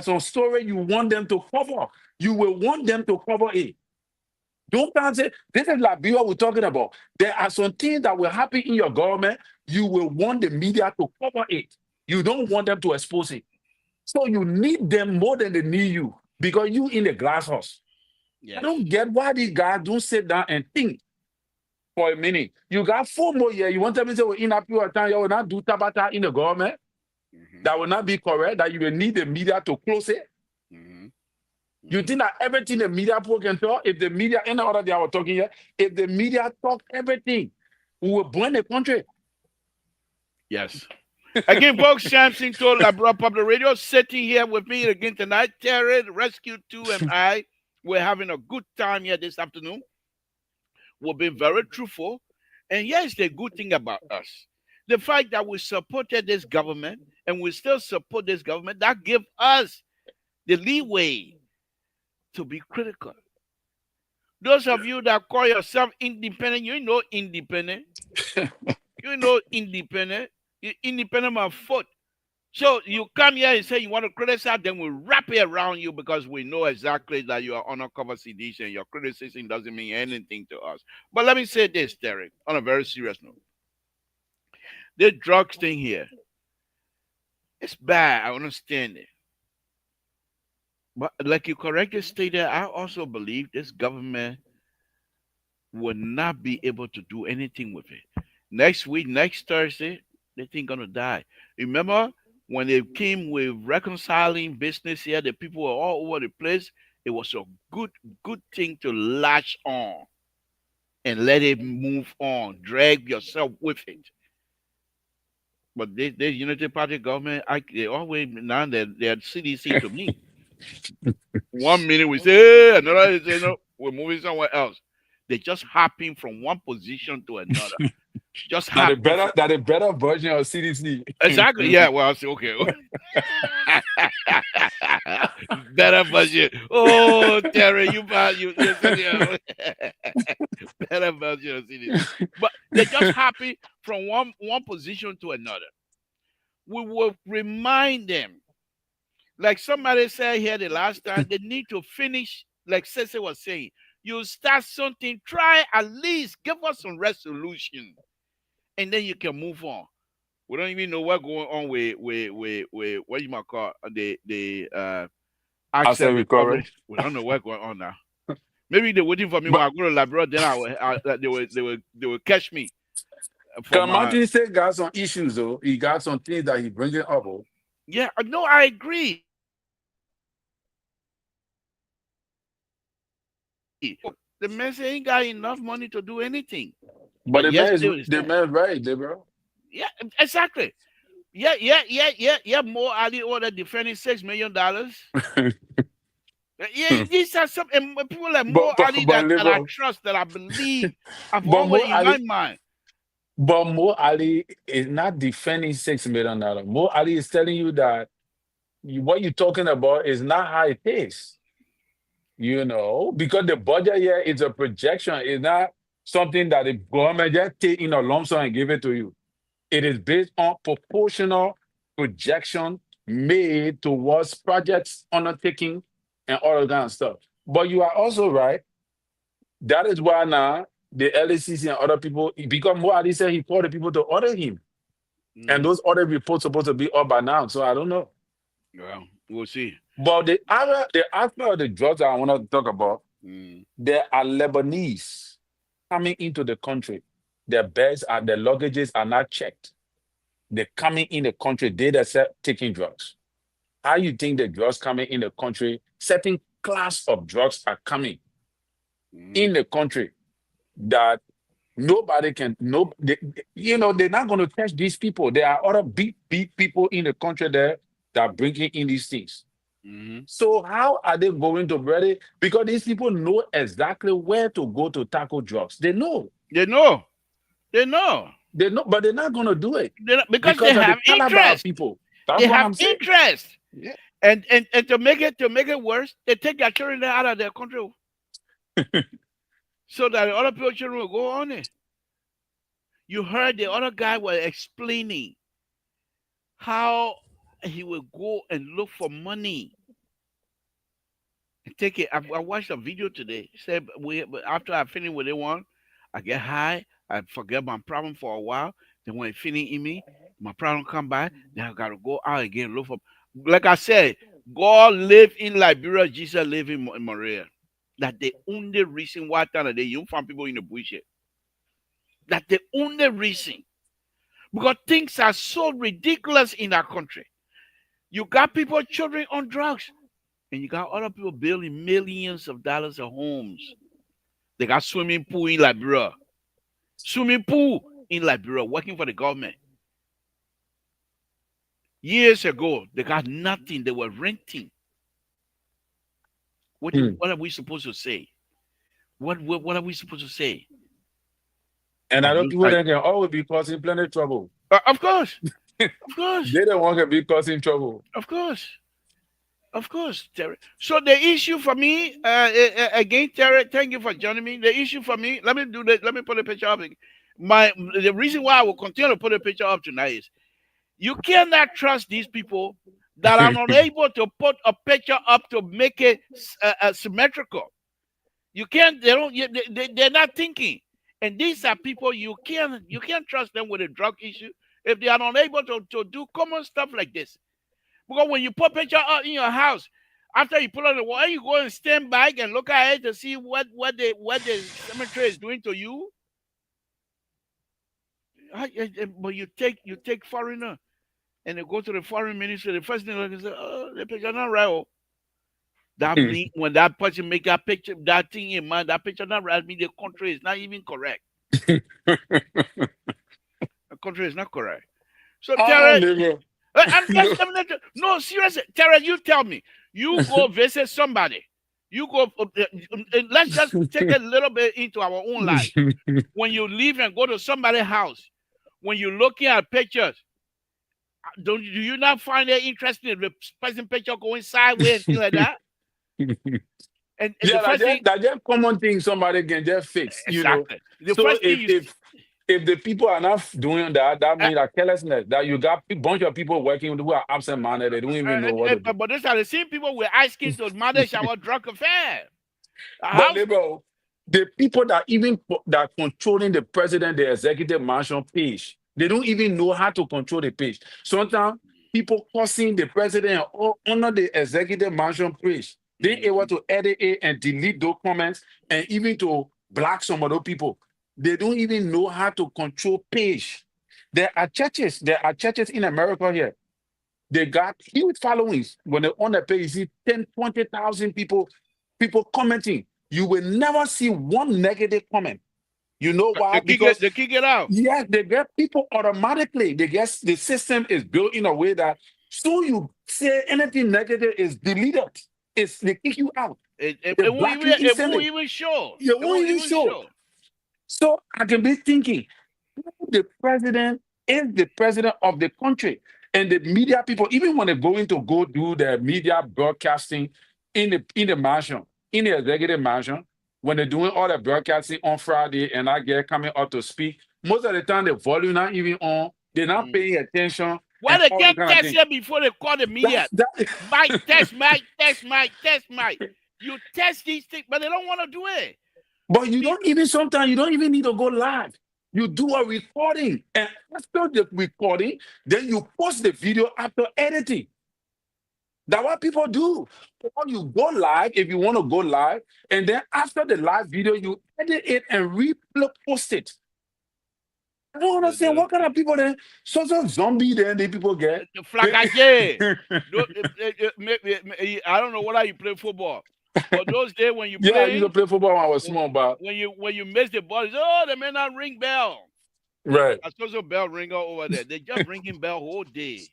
S2: some story you want them to cover. You will want them to cover it. Don't come say this is like what we're talking about. There are some things that will happen in your government. You will want the media to cover it. You don't want them to expose it. So you need them more than they need you because you in the glass house. I
S1: Yes.
S2: don't get why these guys don't sit down and think for a minute. You got 4 more years. You want them to say, well, in a period of time, you will not do tabata in the government.
S1: Mm-hmm.
S2: That will not be correct, that you will need the media to close it.
S1: Mm-hmm.
S2: You
S1: Mm-hmm.
S2: think that everything the media people can talk, if the media, any other day I was talking here, if the media talk everything, we will burn the country.
S1: Yes. Again, folks, Samson told I brought up the radio, sitting here with me again tonight. Terry, the Rescue 2, and I, we're having a good time here this afternoon. We've been very truthful. And here's the good thing about us. The fact that we supported this government and we still support this government, that give us the leeway to be critical. Those of you that call yourself independent, you know independent. You know independent. You're independent of foot. So you come here and say you want to criticize, then we wrap it around you because we know exactly that you are undercover CDs and your criticism doesn't mean anything to us. But let me say this, Derek, on a very serious note. The drugs thing here, it's bad. I understand it. But like you correctly stated, I also believe this government will not be able to do anything with it. Next week, next Thursday, they think gonna die. Remember when they came with reconciling business here, the people were all over the place. It was a good thing to latch on and let it move on. Drag yourself with it. But this Unity Party government, they always now they're CDC to me. 1 minute we say, hey, another they say no, we're moving somewhere else. They just hopping from one position to another. Just
S2: That a
S1: hopping
S2: better
S1: from
S2: that a better version of CDC.
S1: exactly. Yeah. Well, I say okay. Better version. Oh, Terry, you said yeah. Better version of CDC. But they just happy from one position to another. We will remind them, like somebody said here the last time, they need to finish. Like Cece was saying, you start something, try at least give us some resolution, and then you can move on. We don't even know what's going on with what you might call the access
S2: Asset
S1: recovery.
S2: recovery.
S1: We don't know what's going on now. Maybe they're waiting for me when
S2: But
S1: I go to Labrador. Then they will catch me for my.
S2: Martin State got some issues though. He got some things that he bringing up. Oh.
S1: Yeah, no, I agree. The man say ain't got enough money to do anything,
S2: But
S1: but yet still is
S2: the
S1: there.
S2: man right, there, bro.
S1: Yeah, exactly. Yeah. More Ali order defending $6 million. Yeah, these are some and people like
S2: but
S1: Mo
S2: but
S1: Ali
S2: but
S1: that I
S2: liberal.
S1: trust, that I believe, I've
S2: But
S1: always
S2: Mo
S1: in my
S2: Ali,
S1: mind.
S2: but Mo Ali is not defending $6 million. Mo Ali is telling you that what you're talking about is not how it is. You know, because the budget here is a projection. It's not something that the government just take in a lump sum and give it to you. It is based on proportional projection made towards projects undertaking and all of that kind of stuff. But you are also right. That is why now the LACC and other people, because Mo Ali said he called the people to order him. And
S1: Hmm.
S2: those other reports supposed to be up by now. So I don't know.
S1: Well, we'll see.
S2: But the aspect of the drugs that I want to talk about,
S1: Mm,
S2: there are Lebanese coming into the country. Their luggages are not checked. They're coming in the country, they themselves taking drugs. How you think the drugs coming in the country, certain class of drugs are coming
S1: mm,
S2: in the country that nobody can they're not going to catch these people. There are other big people in the country there that are bringing in these things.
S1: mm.
S2: So how are they going to ready? Because these people know exactly where to go to tackle drugs. They know.
S1: They know. They know.
S2: They know, but they're not going to do it
S1: Because they
S2: because of the
S1: have
S2: caliber of
S1: interest.
S2: people.
S1: They
S2: That's what
S1: have
S2: I'm saying.
S1: interest.
S2: Yeah.
S1: And to make it worse, they take their children out of their country so that the other people's children will go on it. You heard the other guy was explaining how he will go and look for money and take it. I watched a video today. He said after I finish with the one, I get high. I forget my problem for a while. Then when it finish in me, my problem come back. Then I gotta go out again look for. Like I said, God live in Liberia. Jesus live in Maria. That the only reason why time they you find people in the bullshit. That the only reason because things are so ridiculous in our country. You got people, children on drugs, and you got other people building millions of dollars of homes. They got swimming pool in Liberia, swimming pool in Liberia, working for the government. Years ago, they got nothing. They were renting.
S2: Hmm.
S1: What are we supposed to say? What are we supposed to say?
S2: And
S1: Are
S2: I know
S1: you?
S2: people that can always be causing plenty of trouble.
S1: Of course, of course,
S2: They don't want to be causing trouble.
S1: of course. Of course, Terry. So the issue for me, again, Terry, thank you for joining me. The issue for me, let me do that. Let me put a picture up. The reason why I will continue to put a picture up tonight is you cannot trust these people that are not able to put a picture up to make it symmetrical. You can't. They don't. They're not thinking. And these are people you can't trust them with a drug issue if they are not able to do common stuff like this. Because when you put picture up in your house, after you put on the wall, you go and stand back and look at it to see what the cemetery is doing to you. But you take foreigner and they go to the foreign ministry. The first thing they say, "Oh, the picture not right." Oh. That mean when that person make that picture, that thing in mind, that picture not right. Mean the country is not even correct. The country is not correct. So
S2: Ah,
S1: Terry,
S2: nigga.
S1: and
S2: No.
S1: no, seriously, Tara, you tell me. You go visit somebody. You go. Let's just take a little bit into our own life. When you leave and go to somebody's house, when you're looking at pictures, do you not find it interesting if the person picture going sideways and things like that? And the
S2: Yeah,
S1: first thing,
S2: that just common thing somebody can just fix, you know.
S1: exactly. The
S2: So
S1: first thing you see,
S2: if the people are not doing that, that
S1: uh,
S2: means that carelessness. That you got a bunch of people working who are absent minded. They don't even know what to do.
S1: but these are the same people we're asking to manage our drug affair.
S2: But
S1: How
S2: liberal, the people that even that controlling the president, the executive mansion page, They don't even know how to control the page. Sometimes people cursing the president or under the executive mansion page, they able
S1: Mm-hmm.
S2: to edit it and delete those comments and even to block some of those people. They don't even know how to control page. There are churches in America here. They got huge followings. When they're on the page, you see 10, 20,000 people commenting. You will never see one negative comment. You know why? Because
S1: They kick it out.
S2: yeah, they get people automatically. They guess the system is built in a way that soon you say anything negative is deleted. It's they kick you out. They block you
S1: It won't
S2: instantly.
S1: even show.
S2: You
S1: It
S2: won't
S1: won't
S2: even
S1: even
S2: show.
S1: show.
S2: So I can be thinking, the president is the president of the country. And the media people, even when they're going to go do the media broadcasting in the mansion, in the executive mansion, when they're doing all the broadcasting on Friday and I get coming up to speak, most of the time the volume not even on, they're not
S1: Mm.
S2: paying attention
S1: Why
S2: and
S1: they
S2: all that
S1: get
S2: kind of thing.
S1: tested before they call the media?
S2: That's that
S1: Mike, test Mike, test Mike, test Mike. You test these things, but they don't want to do it.
S2: but you
S1: Be-
S2: don't even sometimes you don't even need to go live. You do a recording, and after the recording, then you post the video after editing. That's what people do. Or you go live if you want to go live, and then after the live video, you edit it and repost it. I don't
S1: they
S2: understand
S1: don't
S2: what kind of people then. So zombie then the people get.
S1: the flagaje. I don't know whether you play football, but those days when you
S2: Yeah, I used to
S1: playing,
S2: play football when I was small, but
S1: when you miss the ball, it's, oh, they may not ring bell.
S2: right.
S1: A social bell ringer over there. They just ringing bell whole day.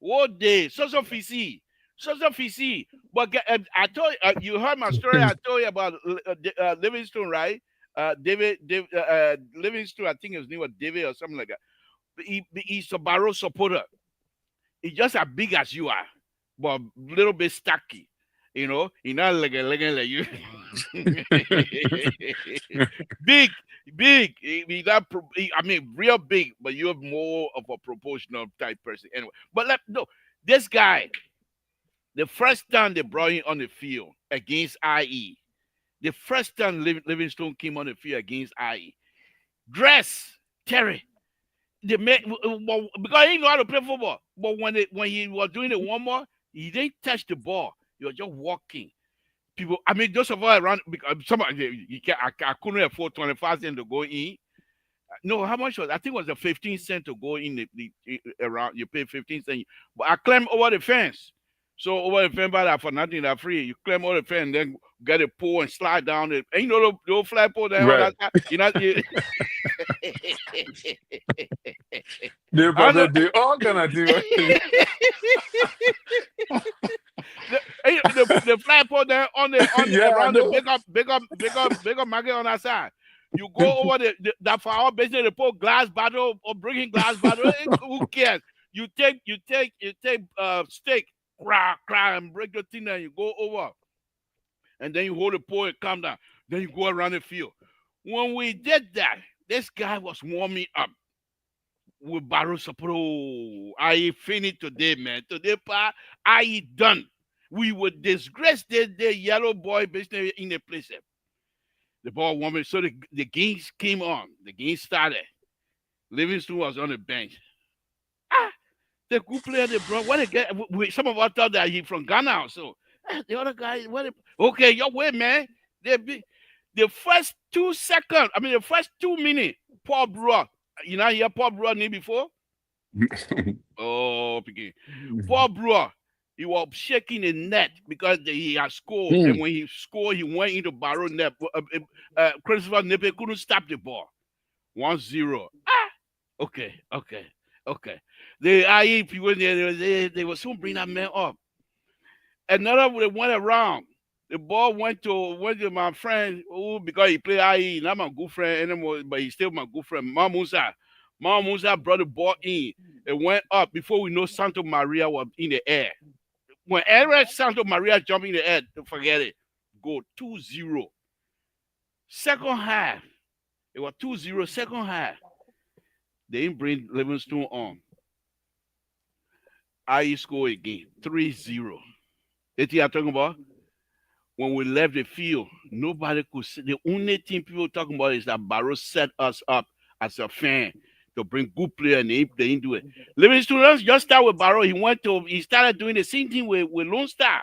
S1: Social fisi, social fisi. But I told you heard my story. I told you about Livingston, right? Livingston. I think his name was David or something like that. He's a Barrow supporter. He's just as big as you are, but a little bit stocky. You know, he's not like like you. big, big. I mean, real big, but you're more of a proportional type person. Anyway, but no, this guy, the first time they brought him on the field against IE, the first time Livingstone came on the field against IE, dress Terry. The man, because he know how to play football, but when he was doing the warm up, he didn't touch the ball. He was just walking. People, I mean, those of us around because somebody you can I couldn't afford 25 cents to go in. No, how much was I think it was a 15 cent to go in around you pay 15 cents. But I climbed over the fence. So over the fence by that for nothing that free. You climb over the fence and then get a pole and slide down it. And you know the old flagpole there on
S2: Right.
S1: that side? You know
S2: They
S1: I know
S2: probably do all kind of things.
S1: the flagpole there on the
S2: Yeah, I
S1: around the
S2: know.
S1: bigger market on that side. You go over that for our business, they put glass bottle or bringing glass bottle. Who cares? You take steak, cry, and break the thing, and you go over, and then you hold the pole and come down. Then you go around the field. When we did that, this guy was warming up with Barrow Sapro. I finished today, man. Today, pa, I done. We would disgrace the yellow boy business in the place. The ball warming. So the games came on. The game started. Livingston was on the bench. Ah, the good player they brought. What they get? Some of us thought that he from Ghana. So the other guy, okay, your way, man. The first 2 seconds. I mean, the first 2 minutes. Paul Brewer. You know, hear Paul Brewer name before? Oh, Piki. Paul Brewer, he was shaking the net because he had scored. And
S2: Mm.
S1: when he scored, he went into Barrow net. Christopher Nepe couldn't stop the ball. 1-0. Okay. The IE people, they will soon bring that man up. Another one went around. The ball went to my friend who because he played IE, not my good friend anymore, but he's still my good friend, Mamusa. Mamusa brought the ball in. It went up before we know Santo Maria was in the air. When Eric Santo Maria jumped in the air, forget it. Go 2-0. Second half. It was 2-0. Second half. They didn't bring Livingstone on. IE score again. 3-0. That's what I'm talking about. When we left the field, nobody could see. The only thing people talking about is that Barrow set us up as a fan. to bring good player, and they didn't do it. Livingston, let's just start with Barrow. He started doing the same thing with Lone Star.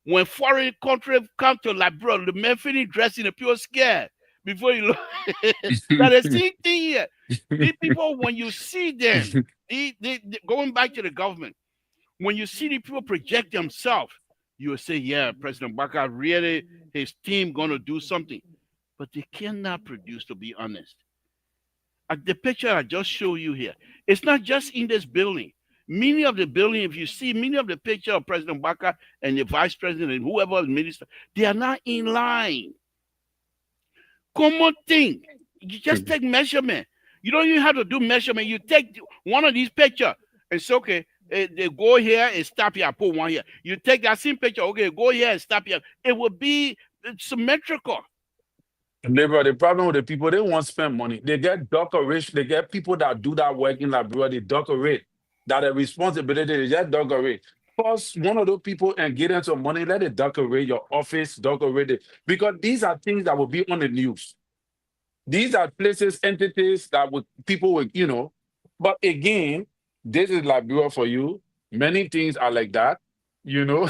S1: When foreign country come to Liberia, the men finish dressing the pure scared before you look. That the same thing here. These people, when you see them, going back to the government, when you see the people project themselves, you will say, yeah, President Baka really, his team going to do something. But they cannot produce, to be honest. The picture I just showed you here, it's not just in this building. Many of the building, if you see many of the picture of President Baka and the vice president and whoever is minister, they are not in line. Common thing. You just take measurement. You don't even have to do measurement. You take one of these pictures and say, okay, they go here and stop here. I put one here. You take that same picture, okay, go here and stop here. It will be symmetrical.
S2: Labor, the problem with the people, they won't spend money. They get decoration. They get people that do that work in Liberia. They decorate. That a responsibility. They just decorate. Plus, one of those people and get them some money. Let it decorate your office. Decorate it because these are things that will be on the news. These are places, entities that would people would, you know. But again, this is Liberia for you. Many things are like that, you know.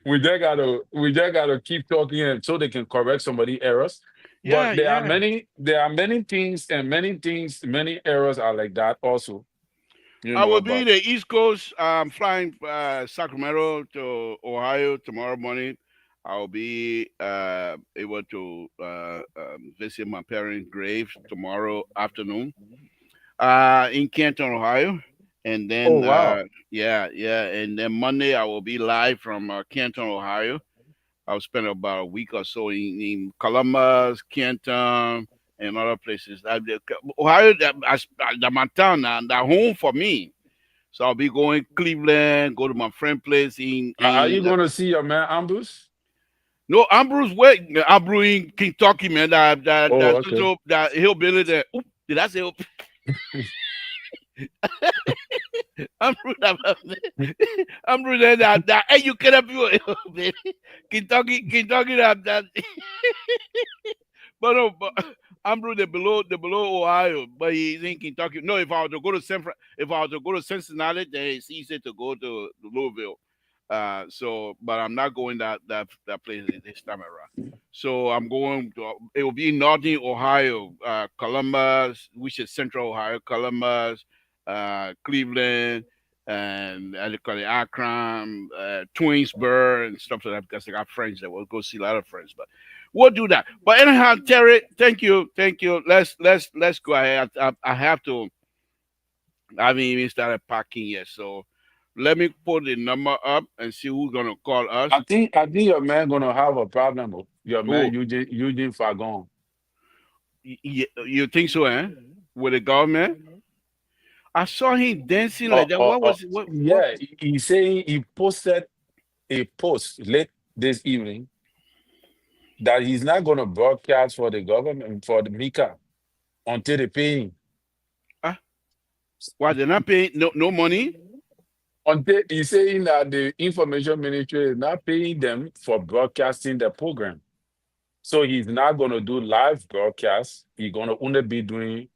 S2: We just gotta keep talking and so they can correct somebody errors.
S1: Yeah,
S2: But
S1: yeah.
S2: there are many things and many errors are like that also, you
S1: I will
S2: know.
S1: be
S2: But
S1: the East Coast. I'm flying Sacramento to Ohio tomorrow morning. I'll be able to visit my parents' graves tomorrow afternoon in Canton, Ohio. And
S2: oh
S1: then,
S2: wow.
S1: yeah, yeah. And then Monday, I will be live from Canton, Ohio. I'll spend about a week or so in Columbus, Canton, and other places. Ohio, that's my town, that home for me. So I'll be going Cleveland, go to my friend place
S2: Are
S1: in
S2: you gonna see your man Ambrose?
S1: no Ambrose way Ambrose in Kentucky, man.
S2: Oh, okay.
S1: That hillbilly there. Oop, did I say Ambrose? Ambrose there that hey you get up you baby. Kentucky that but no but Ambrose the below Ohio, but he's in Kentucky. No, if I was to go to if I was to go to Cincinnati, then it's easy to go to Louisville. So, but I'm not going that place this time around. So I'm going to. It will be Northern Ohio, Columbus, which is Central Ohio, Columbus, Cleveland, and I call it Akron, Twinsburg, and stuff like that. Because I got friends that will go see a lot of friends, but we'll do that. But anyhow, Terry, thank you, thank you. Let's go ahead. I have to. I haven't even started packing yet, so let me put the number up and see who's gonna call us.
S2: I think your man gonna have a problem. Oh. Your
S1: Who
S2: man Eugene Fagon.
S1: you think so, eh? With the government? I saw him dancing like that. What was it? What?
S2: Yeah, he's saying he posted a post late this evening that he's not going to broadcast for the government for the Mika until they pay him.
S1: Ah, why they're not paying no money?
S2: Until he's saying that the information ministry is not paying them for broadcasting the program. So he's not going to do live broadcasts. He's going to only be doing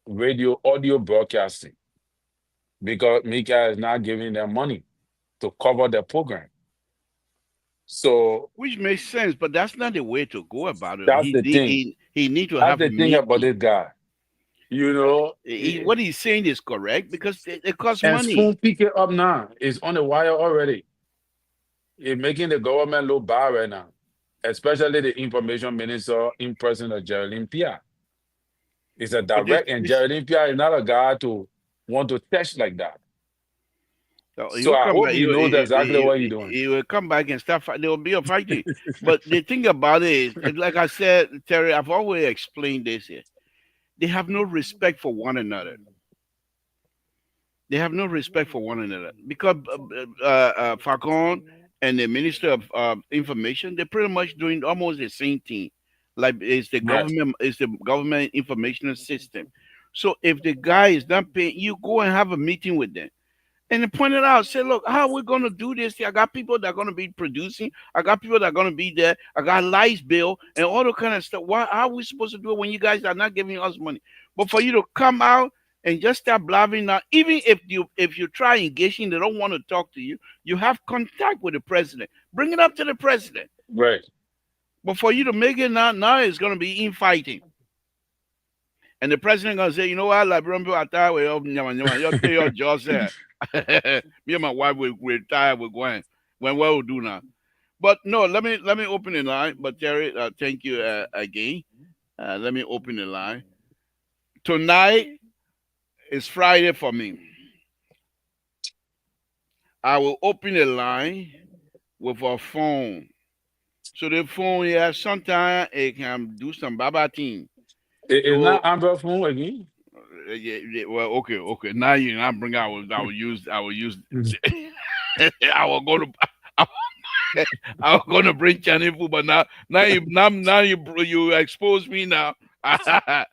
S2: radio audio broadcasting because Mika is not giving them money to cover the program. So
S1: Which makes sense, but that's not the way to go about it.
S2: that's the thing.
S1: He need to
S2: That's
S1: have a
S2: the thing about
S1: meeting.
S2: this guy. You know,
S1: What he's saying is correct because it costs
S2: and
S1: money.
S2: soon pick it up now. It's on the wire already. It's making the government look bad right now, especially the information minister in person of Geraldine Pia. It's a
S1: But
S2: direct, and Geraldine Pia is not a guy to want to test like that.
S1: he
S2: So
S1: will
S2: I
S1: come
S2: hope
S1: back.
S2: he knows exactly what he's doing.
S1: He will come back and start. There will be a fighting. But the thing about it is, like I said, Terry, I've always explained this here. They have no respect for one another. They have no respect for one another because Falcon and the Minister of Information, they're pretty much doing almost the same thing. Like
S2: Yes.
S1: it's the government information system. So if the guy is not paying, you go and have a meeting with them and they pointed out, say, look, how are we gonna do this? I got people that are gonna be producing. I got people that are gonna be there. I got lights bill and all the kind of stuff. Why? How are we supposed to do it when you guys are not giving us money? But for you to come out and just start blabbing now, even if you try engaging, they don't want to talk to you. You have contact with the president. Bring it up to the president.
S2: Right.
S1: But for you to make it now it's going to be infighting. And the president gonna say, you know what, like remember I thought we you tell your jaw said. Me and my wife will retire, we're going. When what we'll do now. But no, let me open the line. But Terry, thank you again. Let me open the line. Tonight is Friday for me. I will open the line with a phone. So the phone, yeah, sometimes it can do some baba thing.
S2: It's
S1: So
S2: not Amber phone again.
S1: yeah, yeah, well, okay. Now you now bring I will use I will go to I was gonna bring Chinese food, but now you expose me now. I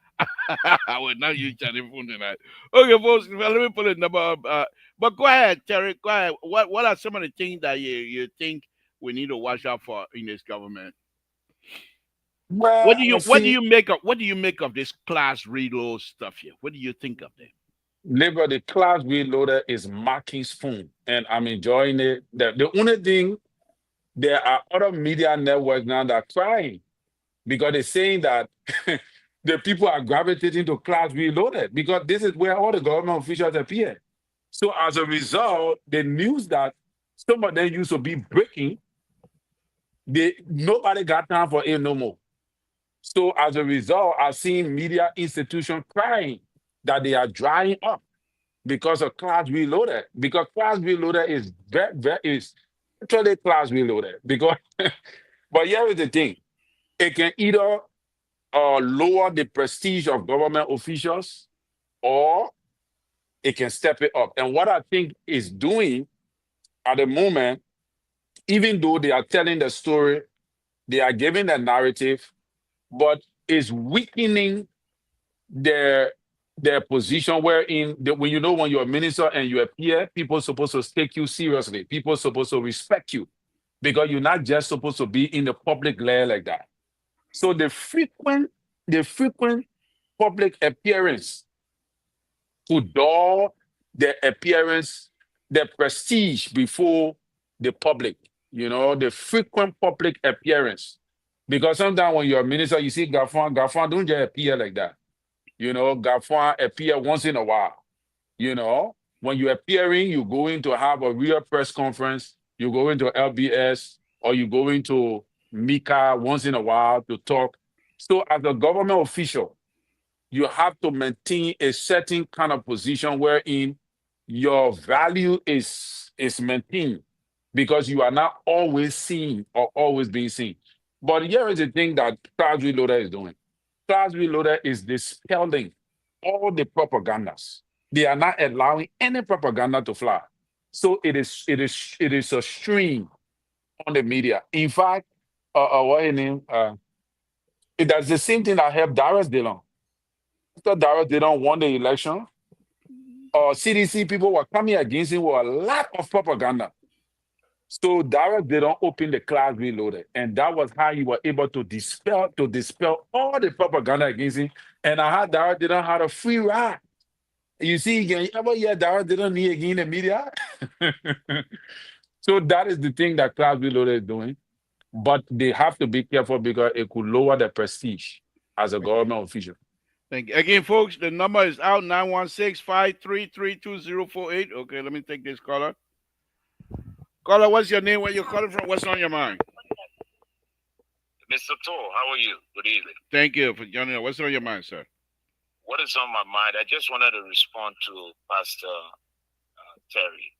S1: will not use Chinese food tonight. Okay, folks, well, let me put a number up. But go ahead, Terry. Go ahead. What are some of the things that you think we need to watch out for in this government?
S2: Well,
S1: What do you
S2: I
S1: what do
S2: see
S1: you make of what do you make of this class reload stuff here? What do you think of them?
S2: Labor, the class reloaded is marking spoon, and I'm enjoying it. The only thing, there are other media networks now that are trying because they're saying that the people are gravitating to class reloaded because this is where all the government officials appear. So as a result, the news that some of them used to be breaking, nobody got time for it no more. So as a result, I've seen media institutions crying that they are drying up because of class reloaded. Because class reloaded is very is actually class reloaded. Because but here is the thing: it can either lower the prestige of government officials or it can step it up. And what I think is doing at the moment, even though they are telling the story, they are giving the narrative, but is weakening their their position wherein when you know when you're a minister and you appear, people supposed to take you seriously. People supposed to respect you because you're not just supposed to be in the public glare like that. So the frequent public appearance could dull the appearance, the prestige before the public, the frequent public appearance. Because sometimes when you're a minister, you see Gafan don't just appear like that. Gafan appear once in a while. When you're appearing, you're going to have a real press conference, you're going to LBS, or you're going to Mika once in a while to talk. So as a government official, you have to maintain a certain kind of position wherein your value is maintained because you are not always seen or always being seen. But here is the thing that Charles Reloader is doing. Charles Reloader is dispelling all the propagandas. They are not allowing any propaganda to fly. So it is a stream on the media. In fact, what his name? It does the same thing that helped Darius Dillon. After Darius Dillon won the election, CDC people were coming against him with a lot of propaganda. So Darius Dillon opened the class reloaded, and that was how he was able to dispel all the propaganda against him. And I had Darius Dillon had a free ride. You see, you ever hear Darius Dillon need again in the media? So that is the thing that class reloaded is doing. But they have to be careful because it could lower the prestige as a government official.
S1: Thank you. Again, folks, the number is out 916-533-2048. Okay, let me take this caller. Caller, what's your name? Where you calling from? What's on your mind?
S3: Mr. Tour, how are you? Good evening.
S1: Thank you for joining us. What's on your mind, sir?
S3: What is on my mind? I just wanted to respond to Pastor Terry,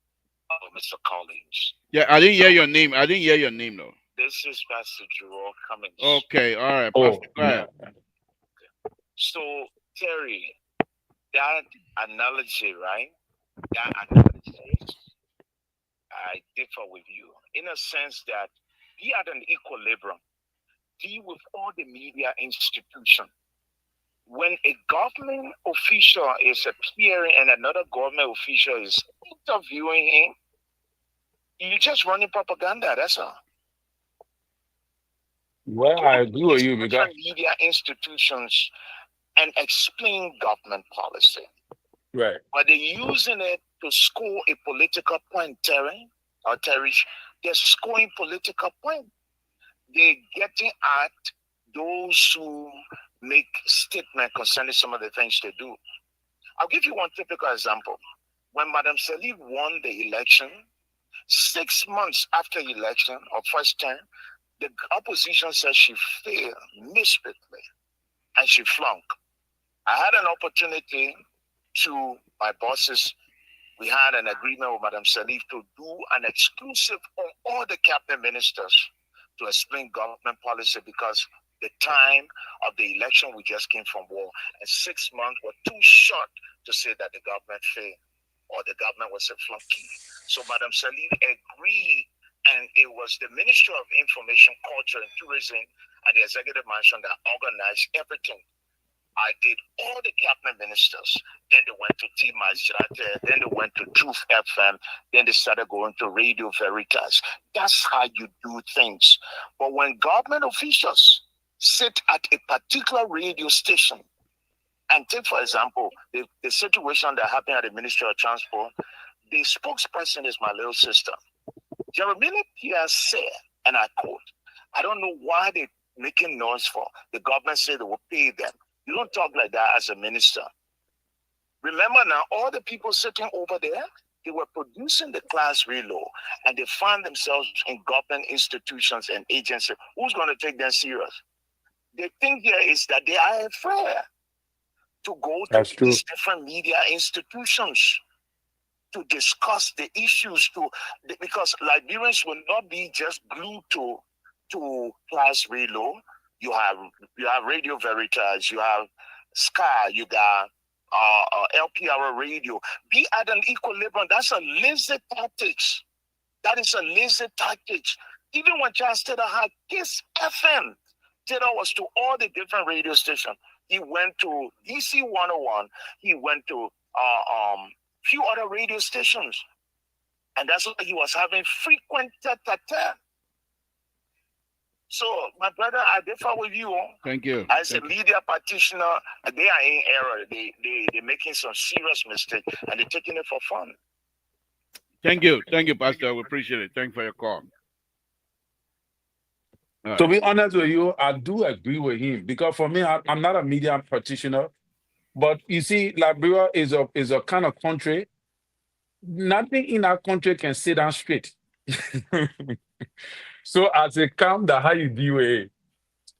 S3: Mr. Collins.
S1: Yeah, I didn't hear your name. I didn't hear your name though.
S3: This is Pastor Jerome Cummings.
S1: Okay, all right,
S2: Oh,
S1: Pastor, go ahead.
S2: yeah.
S3: So, Terry, that analogy, right? That analogy, I differ with you in a sense that be at an equilibrium, deal with all the media institution. When a government official is appearing and another government official is interviewing him, you're just running propaganda. That's all.
S2: Well,
S3: All
S2: I agree with
S3: these
S2: you because
S3: different media institutions and explain government policy.
S2: Right.
S3: But they're using it to score a political point, Terry, or Terry. They're scoring political point. They're getting at those who make statement concerning some of the things they do. I'll give you one typical example. When Madam Salih won the election, 6 months after election or first term, the opposition says she failed miserably and she flunked. I had an opportunity to my bosses. We had an agreement with Madam Salif to do an exclusive on all the cabinet ministers to explain government policy because the time of the election we just came from war and 6 months were too short to say that the government failed or the government was a flunky. So Madam Salif agreed, and it was the Ministry of Information, Culture and Tourism and the Executive Mansion that organized everything. I did all the cabinet ministers. Then they went to T Maserati. Then they went to Truth FM. Then they started going to Radio Veritas. That's how you do things. But when government officials sit at a particular radio station, and take, for example, the situation that happened at the Ministry of Transport, the spokesperson is my little sister. Jeremiah Pierre said, and I quote, I don't know why they're making noise for. The government said they will pay them. You don't talk like that as a minister. Remember now, all the people sitting over there, they were producing the class reload and they found themselves in government institutions and agencies. Who's going to take them serious? The thing here is that they are afraid to go to
S2: That's true.
S3: these different media institutions to discuss the issues because Liberians will not be just glued to class reload. You have Radio Veritas, you have Sky, you got LPR radio. Be at an equilibrium. That's a lazy tactics. That is a lazy tactics. Even when Charles Taylor had Kiss FM, Taylor was to all the different radio stations. He went to DC 101. He went to few other radio stations. And that's why he was having frequent tete-a-tete. So, my brother, I differ with you.
S1: Thank you.
S3: As a
S1: Thank you.
S3: media practitioner, they are in error. They're making some serious mistake and they're taking it for fun.
S1: Thank you. Thank you, Pastor. We appreciate it. Thank you for your call. All
S2: To
S1: right.
S2: be honest with you, I do agree with him because for me, I'm not a media practitioner. But you see, Liberia is a kind of country. Nothing in our country can sit down straight. So as a camp, that how you deal with it,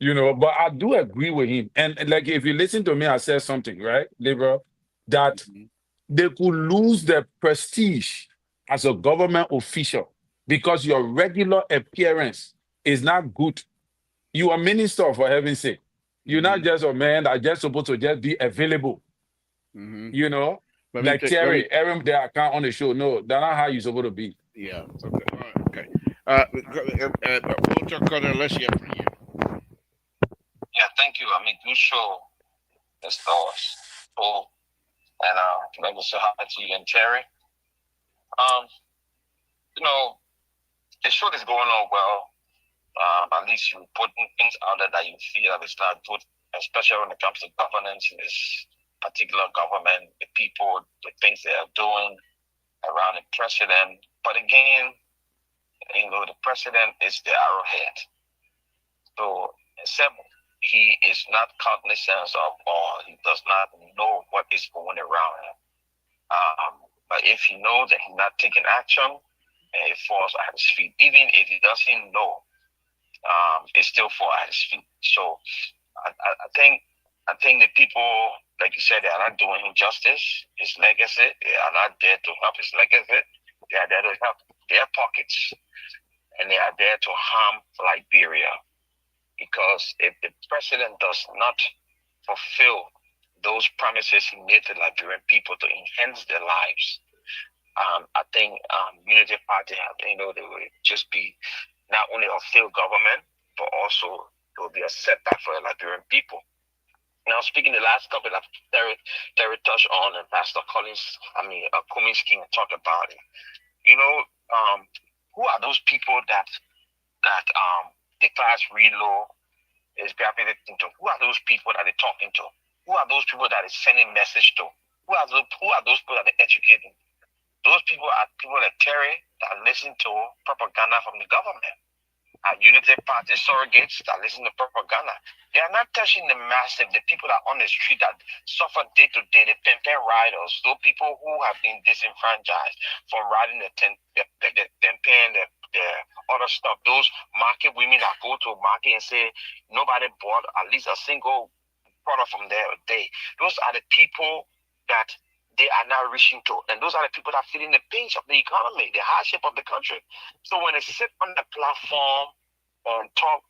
S2: But I do agree with him. And like if you listen to me, I said something, right, Liberia, that
S1: Mhm.
S2: they could lose their prestige as a government official because your regular appearance is not good. You are minister, for heaven's sake. You're not
S1: Mhm.
S2: just a man that just supposed to just be available,
S1: Mhm.
S2: you know,
S1: Let me
S2: like
S1: take. Let me.
S2: Terry, Aaron, their account on the show. No, that's not how you're supposed to be.
S1: Yeah. Okay. All right. Okay. We'll talk on it. Let's hear from you.
S3: Yeah, thank you. I mean, good show. That's ours. Cool. And let me say hi to you and Terry. Um, you know, the show is going on well. At least you're putting things out there that you feel that it's not good, especially when it comes to governance in this particular government, the people, the things they are doing around the president. But again, the president is the arrowhead. So, except he is not cognizant of or he does not know what is going around him. But if he knows that he's not taking action, and it falls at his feet. Even if he doesn't know, it still falls at his feet. So I think the people, like you said, they are not doing him justice. His legacy, they are not there to help his legacy. They are there to help their pockets, and they are there to harm Liberia. Because if the president does not fulfill those promises he made to Liberian people to enhance their lives, I think Unity Party, they will just be not only a failed government, but also it will be a setback for the Liberian people. Now, speaking the last couple that Terry touched on, and Pastor Kuminski talked about it. Who are those people that the class reload is gravitating to? Who are those people that they're talking to? Who are those people that is sending message to? Who are those people that are educating? Those people are people like Terry that listen to propaganda from the government. Unity Party surrogates that listen to propaganda. They are not touching the massive, the people that are on the street that suffer day to day, the pimping riders, those people who have been disenfranchised from riding the the other stuff. Those market women that go to market and say nobody bought at least a single product from there a day. Those are the people that they are now reaching to. And those are the people that are feeling the pinch of the economy, the hardship of the country. So when they sit on the platform and talk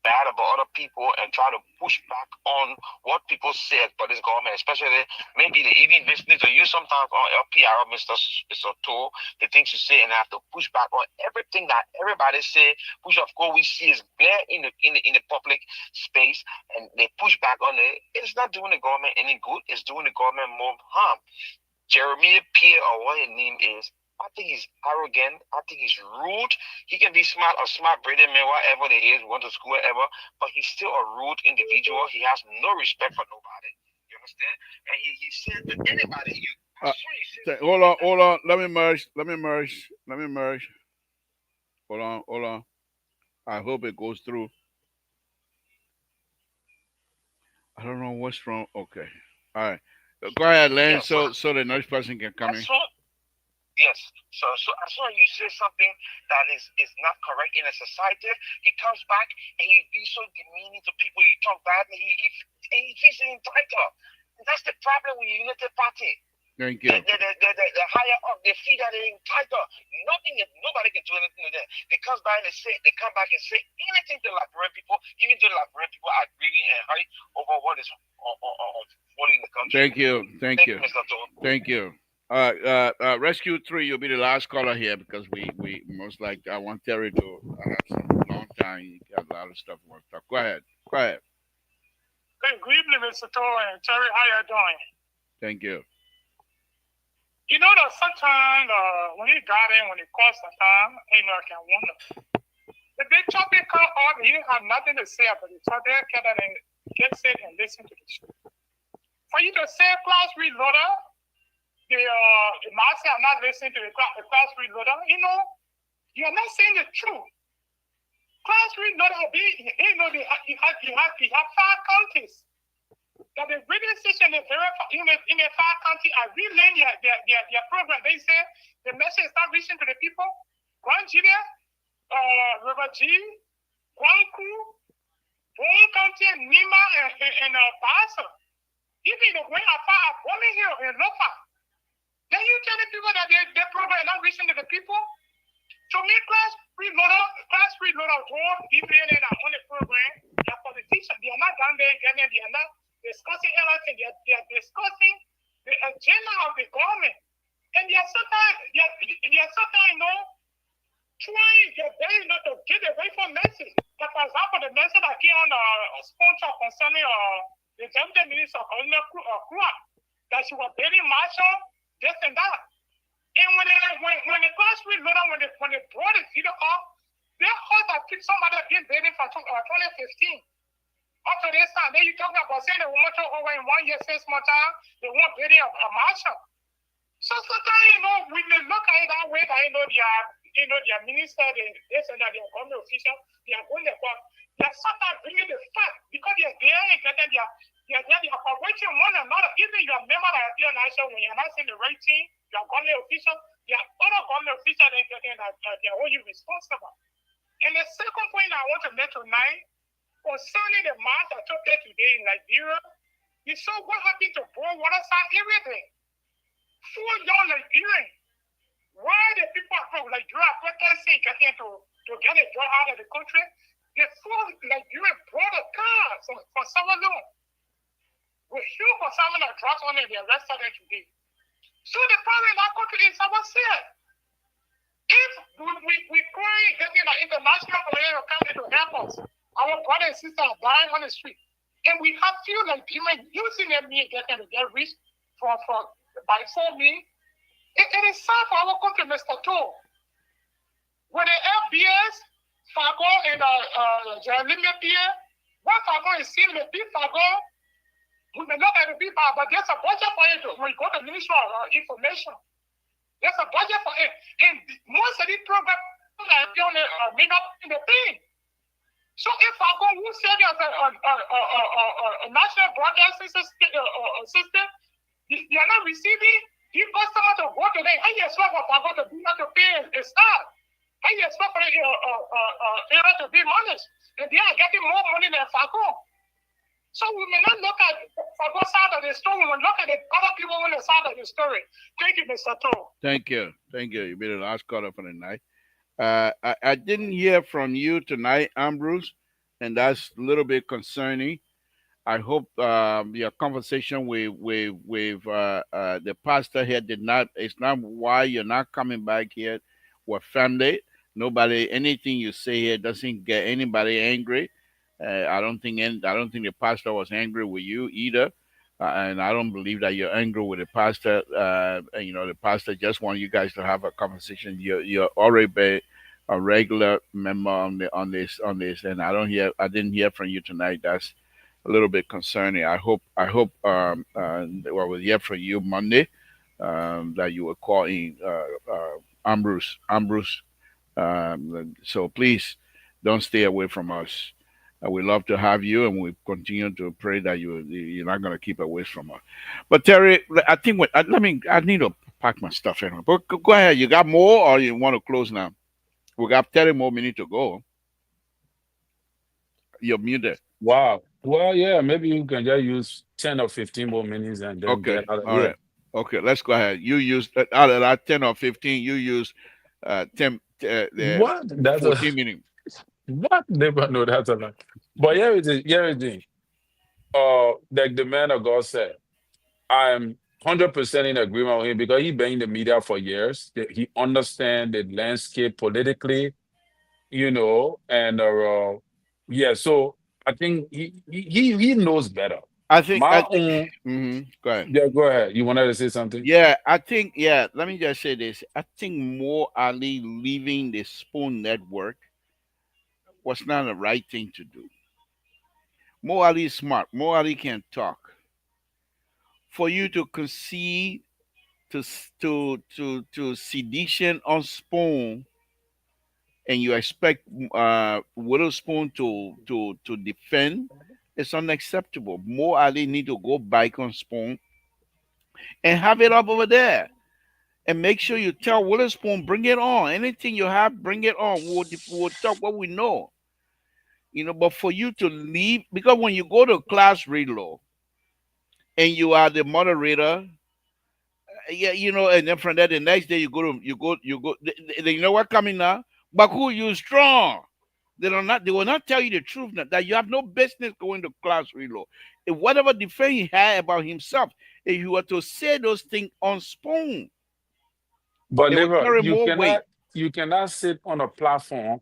S3: bad about other people and try to push back on what people say about this government, especially maybe they even listening to you sometimes on LPR, Mr. Tool, the things you say, and have to push back on everything that everybody say, which of course we see is there in the public space, and they push back on it. It's not doing the government any good. It's doing the government more harm. Jeremiah Pierre, or what his name is, I think he's arrogant. I think he's rude. He can be smart or smart, braided man, whatever it is, went to school, whatever, but he's still a rude individual. He has no respect for nobody. You understand? And he said to anybody, I'm sure he said
S1: Hold on. Let me merge. Hold on. I hope it goes through. I don't know what's wrong. Okay. All right. Go ahead, Lance,
S3: yes,
S1: so the next person can come in.
S3: yes. So as soon as you say something that is not correct in a society, he comes back and he be so demeaning to people. He talk bad and he feels entitled. And that's the problem with the United Party.
S1: Thank you.
S3: The higher up, they feel that they're entitled. Nobody can do anything to them. They come back and come back and say anything to Liberian people, even to Liberian people are grieving and hurting over what is unfolding in the country.
S1: Thank you.
S3: Thank you, Mr. Toll.
S1: Thank you. Rescue 3, you'll be the last caller here because we most like I want Terry to have some long time. He got a lot of stuff worked up. Go ahead.
S4: Good evening, Mr. Toll and Terry. How you doing?
S1: Thank you.
S4: You know that sometimes when you got in, when it costs some time, I can wonder. The big topic come up, you have nothing to say about it. So they can get sit and listen to the show. For you to say class reloader, the master are not listening to the class reloader, you're not saying the truth. Class reloader, you have 5 counties. That the radio station in the 5 county are relaying their program. They say the message is not reaching to the people. Grand Jibia, River G, Guanku, Boone County, Nima, and Basso. Even the way I far up Bowling Hill and Lofa. Then you tell the people that their program is not reaching to the people. So me class reloader, even in on the program, their politicians, they are not down there getting, they are not discussing anything. They are discussing the agenda of the government. And they are sometimes, trying their very to get the rightful message. Like, for example, the message that came on a sponsor concerning the deputy minister of Kua, that she was very Marshall, this and that. And when the class reloader, when they brought the video up, they heard that somebody had been dating for 2015. Up to this time, then you talking about saying the woman took over in 1 year, 6 months time, they want dating a Marshall. So sometimes, we may look at it that way that, their minister, this and that, their government official, they are going there, but they are sometimes bringing the fact because they are there and getting they are cooperating one another. Even your member of the nation, when you're not saying the right thing, your government official, there are other government officials that they are holding you responsible. And the second point I want to make tonight, concerning the mass that took place today in Nigeria, you saw what happened to Broad Waterside, everything. 4 young Nigerians. Why the people from Nigeria protesting getting to get a drug out of the country? The 4 Nigerians brought a car from Salvador with huge consignment of drugs on it. They arrested them today. So the problem in our country is ourselves. If we pray getting an international community coming to help us, our brothers and sisters are dying on the street, and we have few Nigerians using them here getting to get rich by 4 million. It is sad for our country, Mr. Toll. When the FBS, Fago, and Jeremy Pierre, what Fago is seeing, the big Fago, We may not have to be bad, but there's a budget for it. When you go to Ministry of Information, there's a budget for it. And most of these programs are may not be the thing. So if I go, who said there's a national broadcasting system, you're not receiving, you customer to go to them. How you expect for Fago to be not to pay a staff? How you expect for area to be managed? And they are getting more money than Fago. So we may not look at Fago side of the story, we will look at the other people on the side of the story. Thank you, Mr. To.
S1: Thank you. Thank you. You've been the last caller for the night. I didn't hear from you tonight, Ambrose, and that's a little bit concerning. I hope your conversation with the pastor here did not. It's not why you're not coming back here. We're family. Nobody, anything you say here doesn't get anybody angry. I don't think the pastor was angry with you either, and I don't believe that you're angry with the pastor. And, the pastor just wants you guys to have a conversation. You're already been a regular member on this, and I didn't hear from you tonight. That's a little bit concerning. I hope we'll hear from you Monday. That you will call in Ambrose. So please don't stay away from us. We love to have you, and we continue to pray that you're not going to keep away from us. But Terry, I think I need to pack my stuff in. But go ahead. You got more, or you want to close now? We got 30 more minutes to go. You're muted.
S2: Wow. Well, yeah, maybe you can just use 10 or 15 more minutes and then
S1: Okay.
S2: get out of
S1: All
S2: here.
S1: right. Okay. Let's go ahead. You use out of that 10 or 15. You use 10, the
S2: What? That's a
S1: 14 minutes.
S2: what? Never know that's a lot. But here it is. Like the man of God said, I'm 100% in agreement with him because he been in the media for years. He understands the landscape politically, and yeah. So I think he knows better.
S1: I think.
S2: My own.
S1: Go ahead.
S2: Yeah, go ahead. You wanted to say something?
S1: Yeah, I think. Yeah, let me just say this. I think Mo Ali leaving the Spoon Network was not the right thing to do. Mo Ali is smart. Mo Ali can talk. For you to concede to sedition on Spoon, and you expect Witherspoon to defend, it's unacceptable. Mo Ali need to go back on Spoon and have it up over there. And make sure you tell Witherspoon, bring it on. Anything you have, bring it on. We'll talk what we know. But for you to leave, because when you go to class reload and you are the moderator, yeah, and then from there the next day you know what coming now? Baku, you strong. They will not tell you the truth now, that you have no business going to class reload. If whatever defense he had about himself, if you were to say those things on Spoon,
S2: But
S1: it will
S2: Lever,
S1: carry more weight.
S2: you cannot sit on a platform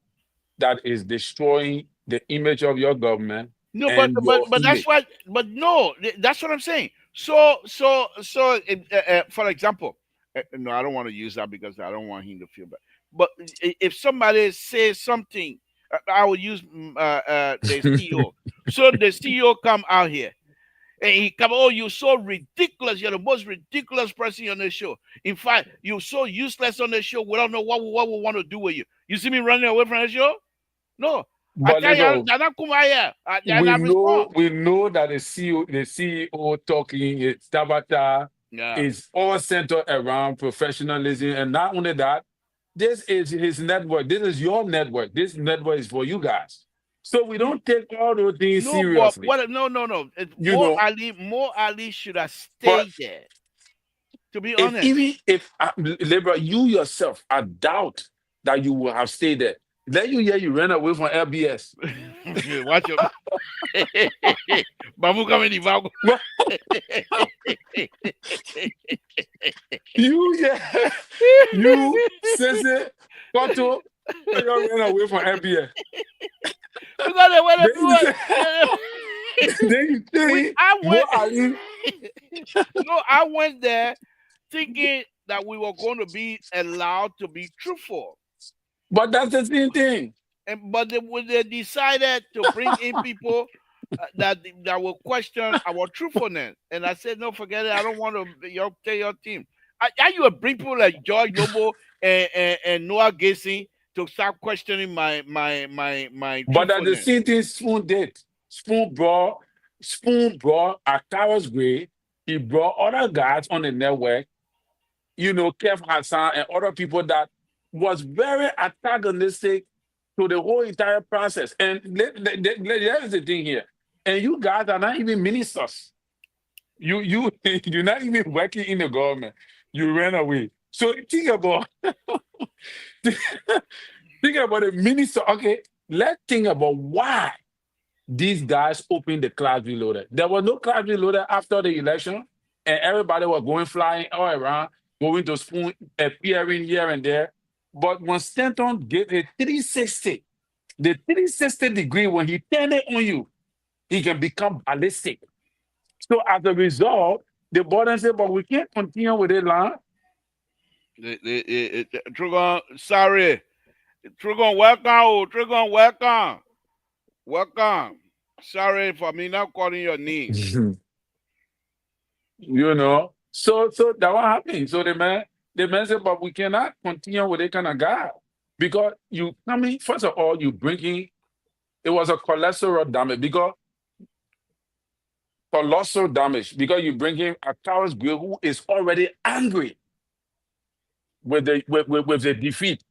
S2: that is destroying the image of your government
S1: No,
S2: and your
S1: but that's
S2: image.
S1: why. But no, that's what I'm saying. So, for example, no, I don't want to use that because I don't want him to feel bad. But if somebody says something, I will use the CEO. So the CEO come out here and he come, oh, you're so ridiculous. You're the most ridiculous person on the show. In fact, you're so useless on the show. We don't know what we want to do with you. You see me running away from the show? No. I
S2: But
S1: tell you,
S2: Lever,
S1: they're not come out here. They're
S2: we
S1: not
S2: know
S1: respond.
S2: we know that the CEO talking, it's Tabata,
S1: Yeah.
S2: is all centered around professionalism. And not only that, this is his network. This is your network. This network is for you guys. So we don't take all those things
S1: No, but
S2: seriously.
S1: what? No, no, no.
S2: You know,
S1: More Ali should have
S2: but
S1: stayed there. To be
S2: if
S1: honest,
S2: even if Libra, you yourself, I doubt that you will have stayed there. Then you hear you ran away from LBS.
S1: watch your Babu coming the Babu.
S2: You yeah, you Sensei, Koto, you ran away from LBS.
S1: Because they went
S2: Then you
S1: everywhere.
S2: say, then you say,
S1: I
S2: what
S1: went.
S2: are you?
S1: No, I went there thinking that we were going to be allowed to be truthful.
S2: But that's the same thing.
S1: But they decided to bring in people that will question our truthfulness. And I said, no, forget it. I don't want to tell your team. You will bring people like George Noble and Noah Gacy to start questioning my
S2: But at the
S1: truthfulness.
S2: same thing, Spoon did. Spoon brought Akaras Gray. He brought other guys on the network, Kev Hassan and other people that was very antagonistic to the whole entire process. And here's the thing here. And you guys are not even ministers. You're not even working in the government. You ran away. So think about the minister. Okay, let's think about why these guys opened the class reloaded. There was no class reloaded after the election, and everybody was going flying all around, going to Spoon, appearing here and there. But when Stanton gave a 360, the 360 degree, when he turned it on you, he can become ballistic. So as a result, the board said, but we can't continue with it long.
S1: Trugon, sorry. Trugon, welcome. Trugon, welcome. Welcome. Sorry for me not calling your name.
S2: So that what happened. So the man said, but we cannot continue with that kind of guy. Because you coming, first of all, you bringing, it was a cholesterol damage because colossal damage because you bring him a Taurus Gray who is already angry with the defeat.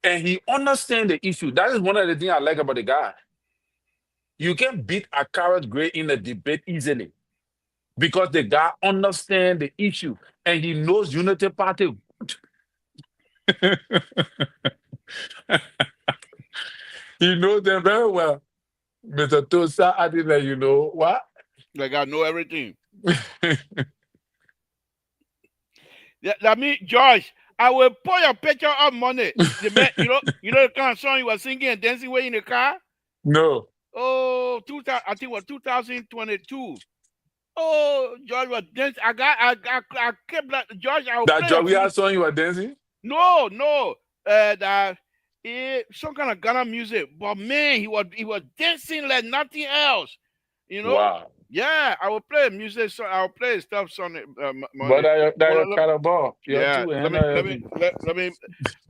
S2: And he understands the issue. That is one of the things I like about the guy. You can beat a Carrot Gray in a debate easily because the guy understands the issue and he knows Unity Party. He knows them very well. Mr. Tosa, I didn't let you know what?
S1: Like I know everything. That means, George, I will put your picture of money. The man, the kind of song you were singing and dancing way in the car?
S2: No.
S1: Oh, 2000, I think it was 2022. Oh, George was dancing. I kept like, George, I will
S2: That
S1: play
S2: George, we
S1: a
S2: had song you were dancing?
S1: No. Some kind of Ghana music. But man, he was dancing like nothing else.
S2: Wow.
S1: Yeah, I will play music. So I will play stuff Sunday
S2: But
S1: Monday.
S2: that kind of ball.
S1: Yeah, let me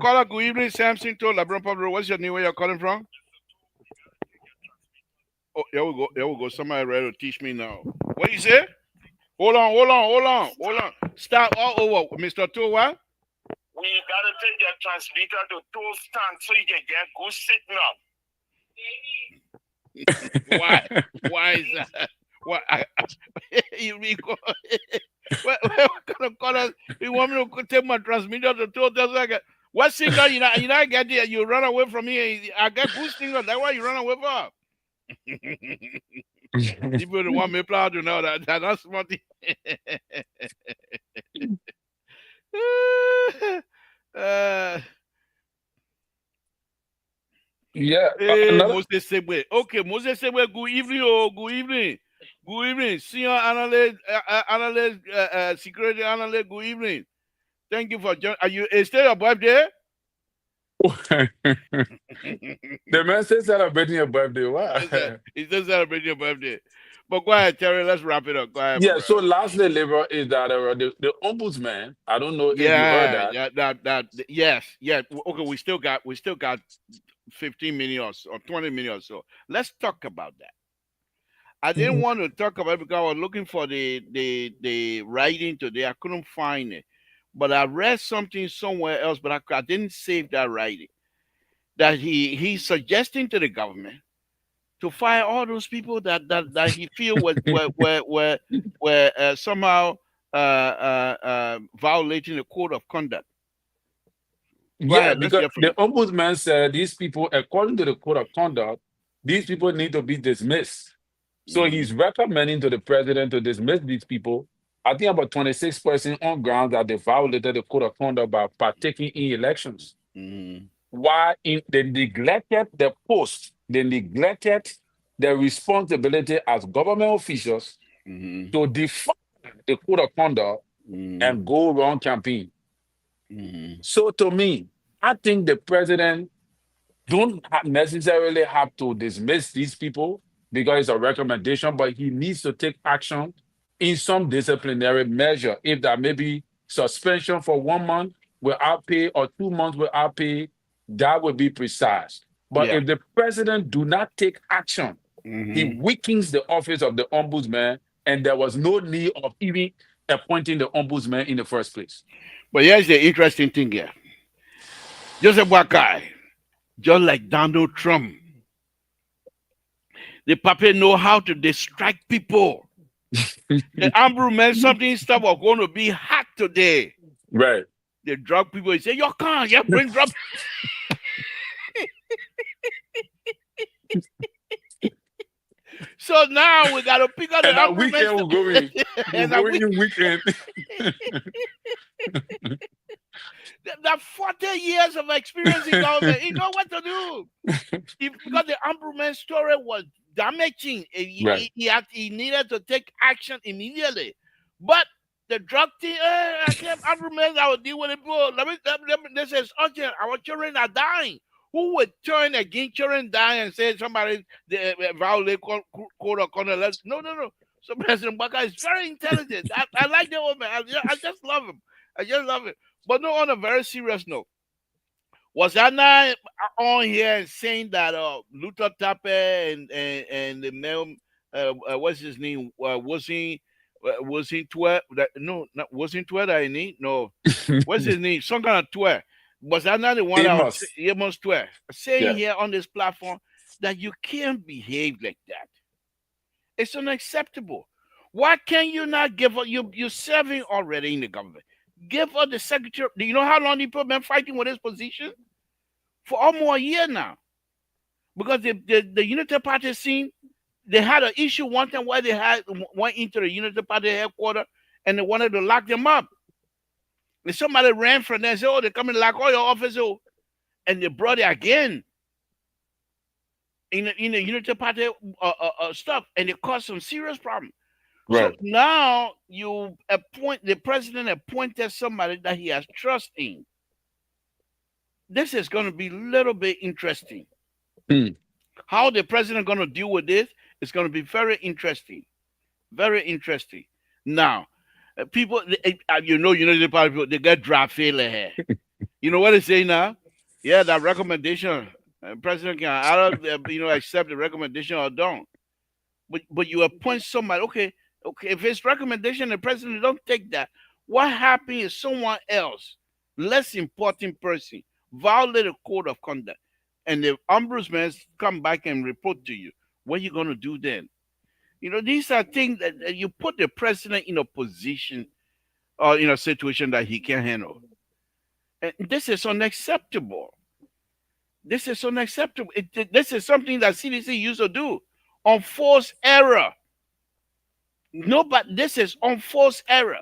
S1: call her. Good evening, Samson. To LeBron Pablo. What's your name? Where you're calling from? Oh, here we go. Here we go. Somebody ready to teach me now. What you say? Hold on. Stop all over, Mr. Towa.
S3: We gotta take your transmitter to two stand so you can get good signal.
S1: Why is that? Why you mean what kind of color you want me to take my transmitter to two like what signal you not get there? You run away from me. I get good signal. That's why you run away from. People want me proud to know that that's smart.
S2: Yeah.
S1: Hey,
S2: Another.
S1: Moses Segwe. Okay, Moses Segwe, good evening. Oh, good evening. Good evening. Senior analyst, security analyst, good evening. Thank you for joining. Are you is there your birthday?
S2: The man said celebrating your birthday. Wow.
S1: He's just celebrating your birthday. But go ahead, Terry. Let's wrap it up. Go ahead.
S2: Yeah, so lastly, Labor, is that the ombudsman, I don't know if you heard that.
S1: Yes. Okay, we still got 15 million or 20 million or so. Let's talk about that. I didn't want to talk about it because I was looking for the writing today. I couldn't find it. But I read something somewhere else, but I didn't save that writing. That he's suggesting to the government to fire all those people that he feel were somehow violating the code of conduct.
S2: Yeah, because the ombudsman said these people, according to the code of conduct, these people need to be dismissed. So he's recommending to the president to dismiss these people. I think about 26% on grounds that they violated the code of conduct by partaking in elections. Why they neglected the post, they neglected their responsibility as government officials to defy the code of conduct and go around campaign. So to me, I think the president don't necessarily have to dismiss these people, because it's a recommendation, but he needs to take action in some disciplinary measure. If that may be suspension for 1 month without pay or 2 months without pay, that would be precise. But
S1: Yeah.
S2: if the president do not take action, he
S1: Hmm.
S2: weakens the office of the ombudsman, and there was no need of even appointing the ombudsman in the first place.
S1: But here's the interesting thing here. Joseph Wakai, just like Donald Trump, the puppet know how to distract people. The ombudsman, something stuff was going to be hot today.
S2: Right.
S1: The drug people they say, you can't, you bring drug. So now we got to pick up the
S2: And our
S1: ombudsman
S2: weekend we're
S1: and that
S2: going in weekend.
S1: that 40 years of experience in government, he know what to do. Because the ombudsman story was damaging.
S2: Right.
S1: He needed to take action immediately. But the drug thing, I can't ombudsman, I will deal with it. Bro. This is urgent. Our children are dying. Who would turn against children dying and say somebody violate code of conduct? No, no, no. So President Baka is very intelligent. I like the old man. I just love him. I just love it. But no, on a very serious note, was I not on here and saying that Luther Tappe and the male, what's his name, was he Twitter? No, not was he Twitter? I need no. What's his name? Some kind of Twitter. Was I not the one that was
S2: Amos.
S1: Amos Twitter saying
S2: Yeah.
S1: here on this platform that you can't behave like that? It's unacceptable. Why can you not give up? You're serving already in the government. Give up the secretary. Do you know how long people have been fighting with this position? For almost a year now. Because the Unity Party scene, they had an issue one time where they had went into the Unity Party headquarters and they wanted to lock them up. And somebody ran from there and said, oh, they're coming to lock all your offices. Oh. And they brought it again in the Unity Party stuff. And it caused some serious problems. So
S2: Right.
S1: now you appoint the president appointed somebody that he has trust in. This is going to be a little bit interesting.
S2: Hmm.
S1: How the president going to deal with this is going to be very interesting. Very interesting. Now, people, you know, the party people, they get draft failure here. You know what they say now? Yeah, that recommendation, president can either accept the recommendation or don't. But you appoint somebody. Okay. If it's recommendation, the president don't take that. What happens if someone else, less important person, violate a code of conduct, and the ombudsman come back and report to you? What are you going to do then? These are things that you put the president in a position or in a situation that he can handle. And this is unacceptable. This is unacceptable. This is something that CDC used to do on forced error. No, but this is on forced error.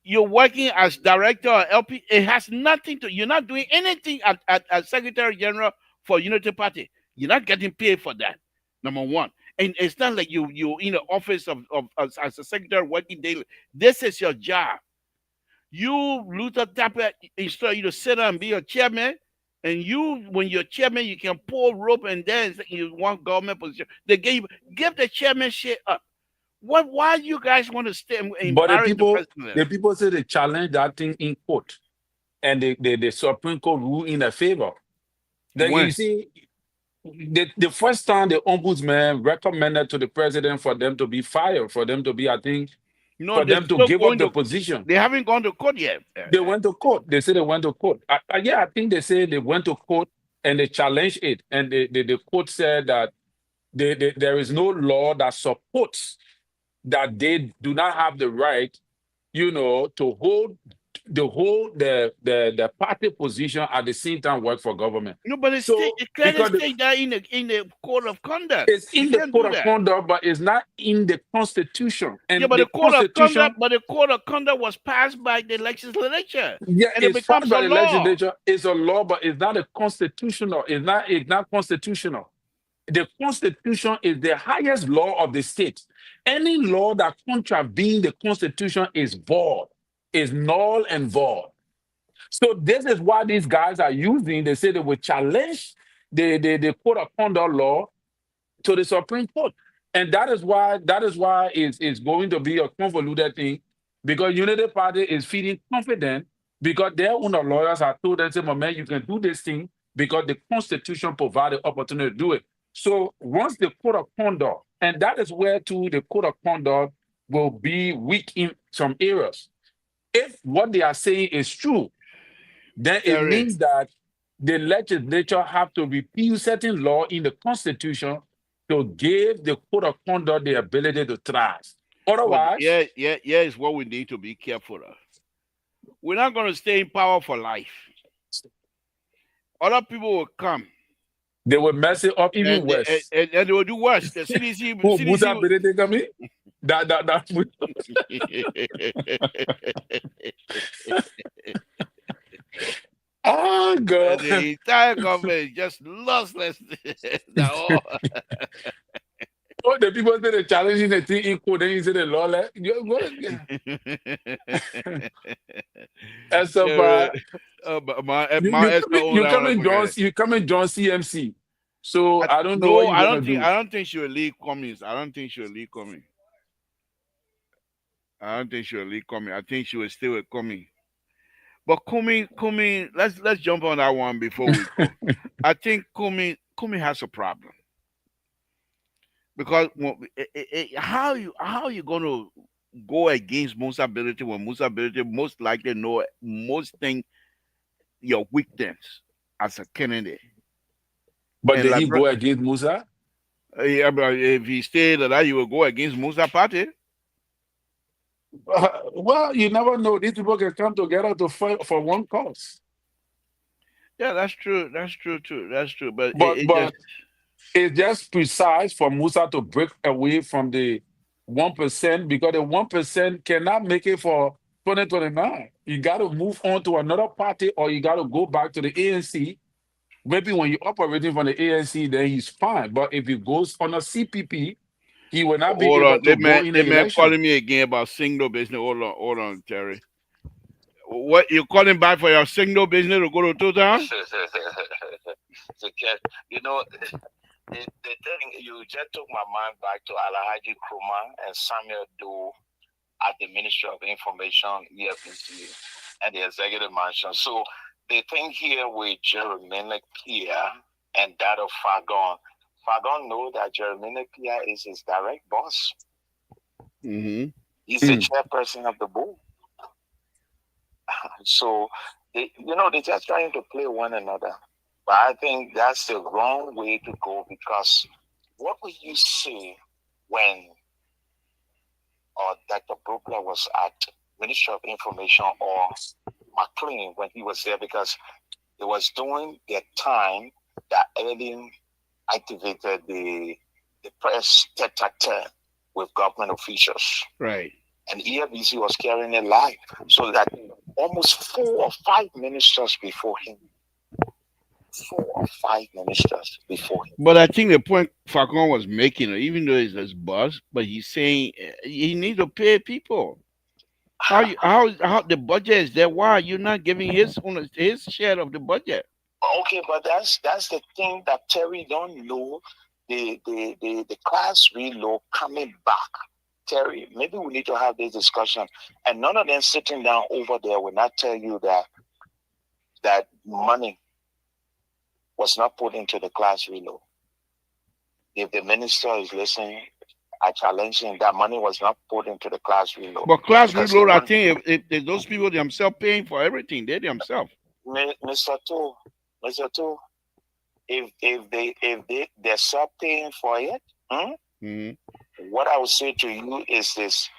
S1: You're working as director or LP. It has nothing to. You're not doing anything as Secretary General for Unity Party. You're not getting paid for that. Number one, and it's not like you in the office of as a secretary working daily. This is your job. You Luther Tapper instruct you to sit down and be a chairman. And when you're chairman, you can pull rope and then you want government position. They give the chairmanship up. Why you guys want to stay and
S2: But
S1: embarrass the president?
S2: the people say they challenge that thing in court, and the Supreme Court rule in their favor. Then you
S1: When?
S2: see, the first time the ombudsman recommended to the president for them to be fired, for them to be, I think,
S1: No,
S2: for
S1: they're
S2: them to
S1: still
S2: give up
S1: going
S2: the
S1: to.
S2: position.
S1: They haven't gone to court yet.
S2: They went to court. They say they went to court. Yeah, I think they say they went to court and they challenged it, and the court said that there is no law that supports that they do not have the right, to hold the party position at the same time work for government.
S1: No, but
S2: So
S1: it clearly
S2: because
S1: state that in the code of conduct.
S2: it's
S1: You
S2: in the
S1: can't
S2: code
S1: do
S2: of
S1: that.
S2: conduct, but it's not in the constitution.
S1: Yeah,
S2: And
S1: but
S2: the constitution,
S1: the code of conduct was passed by the legislature,
S2: yeah,
S1: and it
S2: it's passed
S1: becomes a
S2: by the
S1: law.
S2: legislature. It's a law, but it's not a constitutional. It's not constitutional. The Constitution is the highest law of the state. Any law that contravenes the Constitution is void, is null and void. So this is why these guys are using. They say they will challenge the code of conduct law to the Supreme Court. And that is why it's going to be a convoluted thing because Unity Party is feeling confident because their own lawyers have told them, say, "My man, you can do this thing because the Constitution provided opportunity to do it." So once the code of conduct, and that is where too the code of conduct will be weak in some areas. If what they are saying is true, then it
S1: Terry,
S2: means that the legislature have to repeal certain law in the constitution to give the code of conduct the ability to thrive.
S1: but
S2: Otherwise,
S1: yeah, is what we need to be careful of. We're not going to stay in power for life. Other people will come
S2: they will mess it up even
S1: and
S2: worse.
S1: and they will do worse. The CDC,
S2: Who Musa ability coming? That oh
S1: and
S2: God.
S1: the entire government is just lossless. Now, all.
S2: Oh, the people that are challenging the thing equal, then you say the law like you go as
S1: Yeah,
S2: of
S1: but my Esther own
S2: you
S1: that
S2: come
S1: one.
S2: and join you come and join CMC. So I don't know what
S1: No,
S2: you're gonna do.
S1: I don't think she will leave Cummings. I don't think she will leave Cummings. I don't think she will leave Cummings. I think she will stay with Cummings. But Cummings, let's jump on that one before we go. I think Cummings has a problem because how you gonna go against Musa ability when Musa ability most likely know most thing your weakness as a candidate.
S2: But
S1: And
S2: did
S1: like,
S2: he go against Musa?
S1: yeah, but if he stayed that, you will go against Musa party.
S2: Well, you never know. These people can come together to fight for one cause.
S1: Yeah, that's true. That's true too. That's true. But it just
S2: But it's just precise for Musa to break away from the 1% because the 1% cannot make it for 2029. You got to move on to another party or you got to go back to the ANC. Maybe when you're operating from the ANC, then he's fine. But if he goes on a CPP, he will not be
S1: hold on.
S2: able to go in the
S1: They man
S2: election.
S1: calling me again about signal business. Hold on, Terry. What you calling back for your signal business to go to Total?
S3: So, you know, the thing, you just took my mind back to Alhaji Kruma and Samuel Doe at the Ministry of Information, EFBC, and the Executive Mansion. So the thing here with Jeremy Kia and that of Fagon, Fagon know that Jeremy Kia is his direct boss.
S1: Mm-hmm.
S3: He's the chairperson of the board. So, they're just trying to play one another. But I think that's the wrong way to go because what will you say when Dr. Brooklyn was at Ministry of Information or McLean when he was there because it was during the time that Ellen activated the press tete-a-tete with government officials.
S1: Right.
S3: And EFBC was carrying it live. So that almost 4 or 5 ministers before him. 4 or 5 ministers before him.
S1: But I think the point Falcon was making, even though it's his boss, but he's saying he needs to pay people. How the budget is there? Why are you not giving his share of the budget?
S3: Okay, but that's the thing that Terry don't know. The class reload coming back. Terry, maybe we need to have this discussion. And none of them sitting down over there will not tell you that money was not put into the class reload. If the minister is listening, I challenge him that money was not put into the class reload.
S1: But class reload, I think if those people themselves paying for everything, they themselves.
S3: Mr. Two, if they're self paying for it, what I would say to you is this: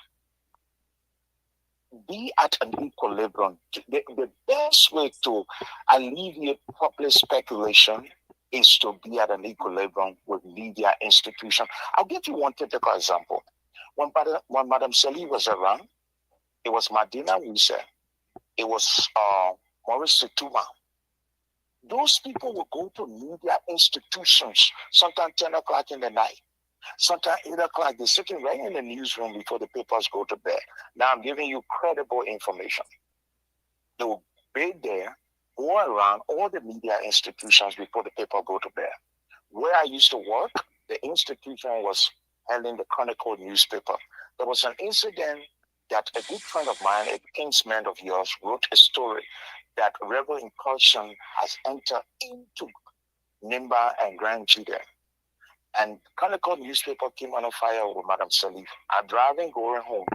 S3: be at an equilibrium. The best way to alleviate public speculation is to be at an equilibrium with media institutions. I'll give you one typical example. When Madam Sali was around, it was Madina Musa, it was Maurice Situma. Those people will go to media institutions sometimes 10 o'clock in the night. Sometimes 8 o'clock, they're sitting right in the newsroom before the papers go to bed. Now I'm giving you credible information. They will be there, go around all the media institutions before the paper go to bed. Where I used to work, the institution was handling the Chronicle newspaper. There was an incident that a good friend of mine, a kinsman of yours, wrote a story that rebel incursion has entered into Nimba and Grand Judah. And Chronicle newspaper came on fire with Madam Salif. I'm driving, going home.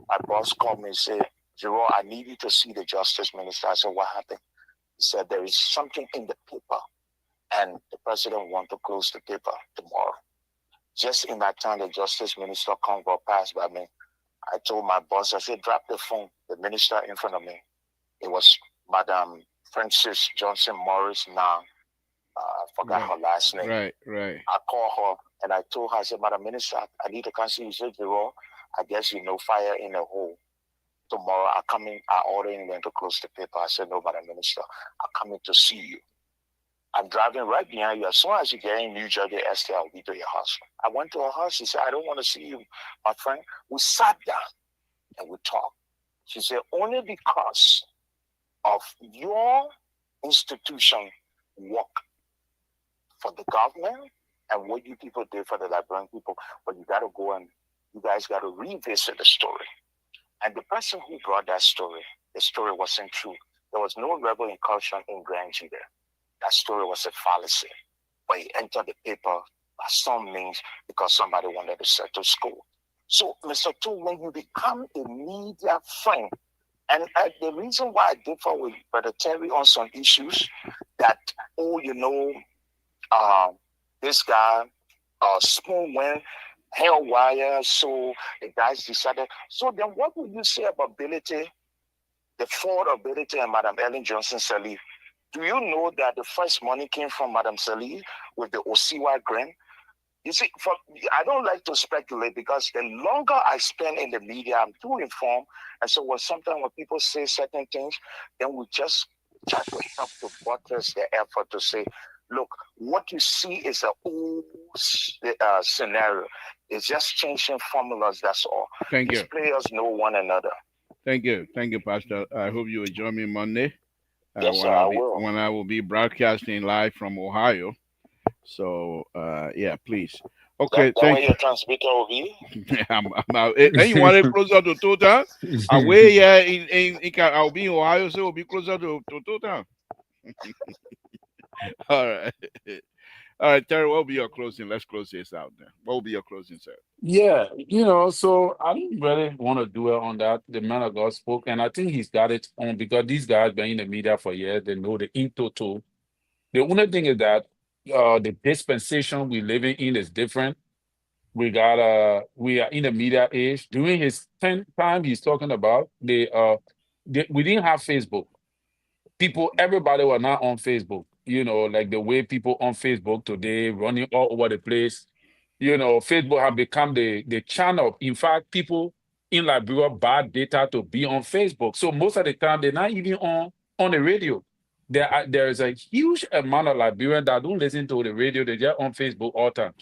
S3: My boss called me and said, Jerome, I need you to see the justice minister. I said, what happened? He said, there is something in the paper and the president want to close the paper tomorrow. Just in that time, the justice minister come go pass by me. I told my boss, I said, drop the phone. The minister in front of me. It was Madam Francis Johnson Morris now. I forgot
S1: Right,
S3: her last name.
S1: right.
S3: I called her and I told her, I said, Madam Minister, I need to come see you. She said, Jerome, I guess you know fire in the hole. Tomorrow I come in, I order him to close the paper. I said, no, Madam Minister, I'm coming to see you. I'm driving right behind you. As soon as you get in New Jersey, Esther, I'll be to your house. I went to her house. She said, I don't want to see you, my friend. We sat down and we talked. She said, only because of your institution work for the government and what you people did for the Liberian people, but you got to go and you guys got to revisit the story. And the person who brought that story, the story wasn't true. There was no rebel incursion in Grand Judah. That story was a fallacy. But it entered the paper by some means because somebody wanted to settle score. So, Mr. Tu, when you become a media friend, and the reason why I differ with Brother Terry on some issues that, uh, this guy, spoon went hairwire, so the guys decided. So then what would you say about ability, the Ford ability and Madam Ellen Johnson Sirleaf? Do you know that the first money came from Madam Sirleaf with the Osiwa grant? You see, I don't like to speculate because the longer I spend in the media, I'm too informed. And so sometimes when people say certain things, then we just try to help to buttress the effort to say, look, what you see is an old scenario. It's just changing formulas, that's all.
S1: Thank
S3: These
S1: you.
S3: players know one another.
S1: Thank you. Thank you, Pastor. I hope you will join me Monday
S3: Yes, sir, I will.
S1: when I will be broadcasting live from Ohio. So yeah, please. Okay,
S3: That way
S1: thank
S3: your transmitter will be.
S1: I'm out. Anyone closer to Total? Away, yeah, I'll be in Ohio, so we'll be closer to Total. All right. All right, Terry, what will be your closing? Let's close this out then. What will be your closing, sir?
S2: Yeah, so I don't really want to dwell on that. The man of God spoke, and I think he's got it on because these guys been in the media for years. They know the in total. The only thing is that the dispensation we're living in is different. We are in the media age. During his 10 time he's talking about, we didn't have Facebook. Everybody were not on Facebook, like the way people on Facebook today running all over the place. Facebook have become the channel. In fact, people in Liberia buy data to be on Facebook. So most of the time they're not even on the radio. There is a huge amount of Liberians that don't listen to the radio, they're just on Facebook all the time.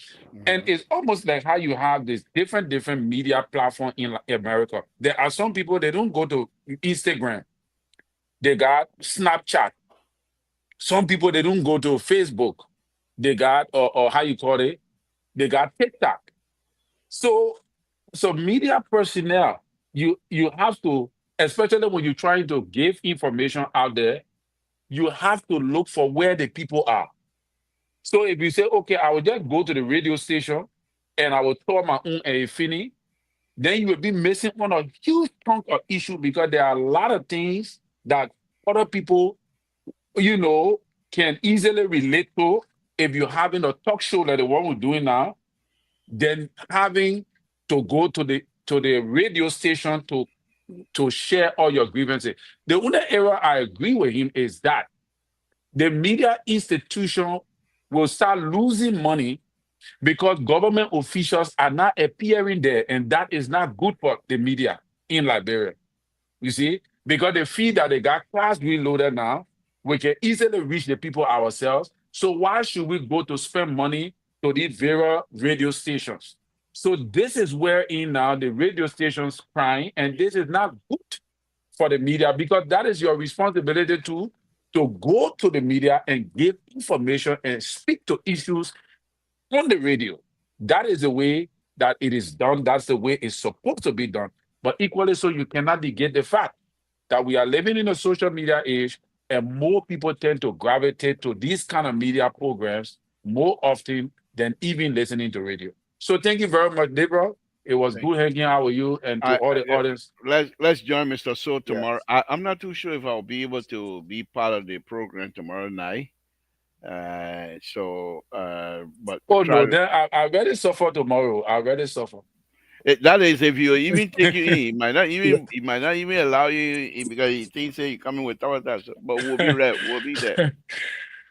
S2: And
S1: Mhm.
S2: it's almost like how you have this different media platform in America. There are some people they don't go to Instagram. They got Snapchat. Some people they don't go to Facebook. They got or how you call it, they got TikTok. So media personnel, you have to, especially when you're trying to give information out there, you have to look for where the people are. So if you say, okay, I will just go to the radio station and I will tell my own fini, then you will be missing on a huge chunk of issue because there are a lot of things that other people, you know, can easily relate to if you're having a talk show like the one we're doing now, then having to go to the radio station to share all your grievances. The only area I agree with him is that the media institution will start losing money because government officials are not appearing there, and that is not good for the media in Liberia. You see, because they feel that they got class reloaded now, we can easily reach the people ourselves. So why should we go to spend money to these various radio stations? So this is where in now the radio stations crying, and this is not good for the media because that is your responsibility to go to the media and give information and speak to issues on the radio. That is the way that it is done. That's the way it's supposed to be done. But equally so, you cannot negate the fact that we are living in a social media age, and more people tend to gravitate to these kind of media programs more often than even listening to radio. So thank you very much, Deborah. It was
S1: Thank
S2: good hanging out with you and to
S1: I,
S2: all the
S1: I
S2: audience.
S1: let's join Mr. So tomorrow.
S2: Yes.
S1: I'm not too sure if I'll be able to be part of the program tomorrow night. But
S2: Oh
S1: try
S2: no,
S1: to.
S2: then I already suffer tomorrow. I already suffer.
S1: That is, if you even take you in,
S2: Yeah.
S1: he might not even allow you because he thinks that you're coming with all that. But we'll be ready. We'll be there.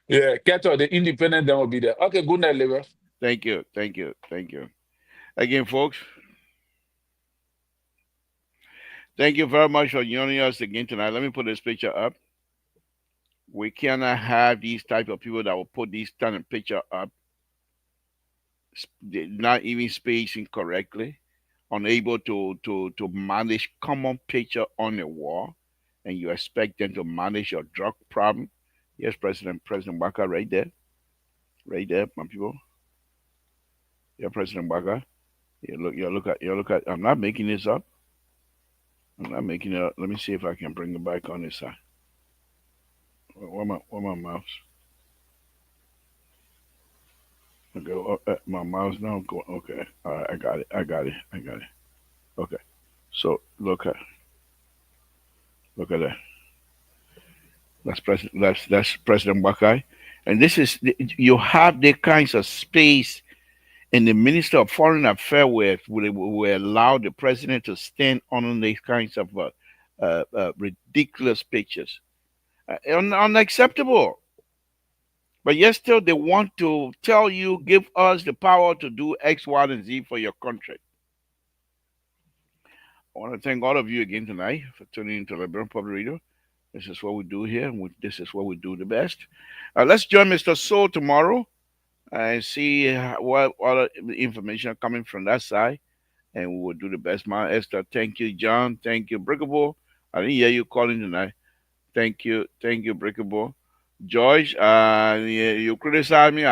S2: Yeah, Keto, the independent then will be there. Okay, good night, Liver.
S1: Thank you, thank you, thank you. Again, folks, thank you very much for joining us again tonight. Let me put this picture up. We cannot have these type of people that will put these kind of picture up, not even spacing correctly, unable to manage common picture on the wall, and you expect them to manage your drug problem. Yes, President Waka, right there, my people. Yeah, President Waka. You look at. I'm not making this up. I'm not making it up. Let me see if I can bring it back on this side. Where my mouse? Okay, my mouse now go. Okay, all right, I got it. I got it. Okay, so look at that. That's President Wakai, and this is you have the kinds of space. And the Minister of Foreign Affairs will allow the president to stand on these kinds of ridiculous pictures. Unacceptable. But yet still they want to tell you, give us the power to do X, Y, and Z for your country. I want to thank all of you again tonight for tuning into Liberal Public Radio. This is what we do here, and this is what we do the best. Let's join Mr. Soul tomorrow and see what other information coming from that side, and we will do the best. My Esther, thank you, John. Thank you, Brickable. I didn't hear you calling tonight. Thank you, Brickable. George, you criticize me.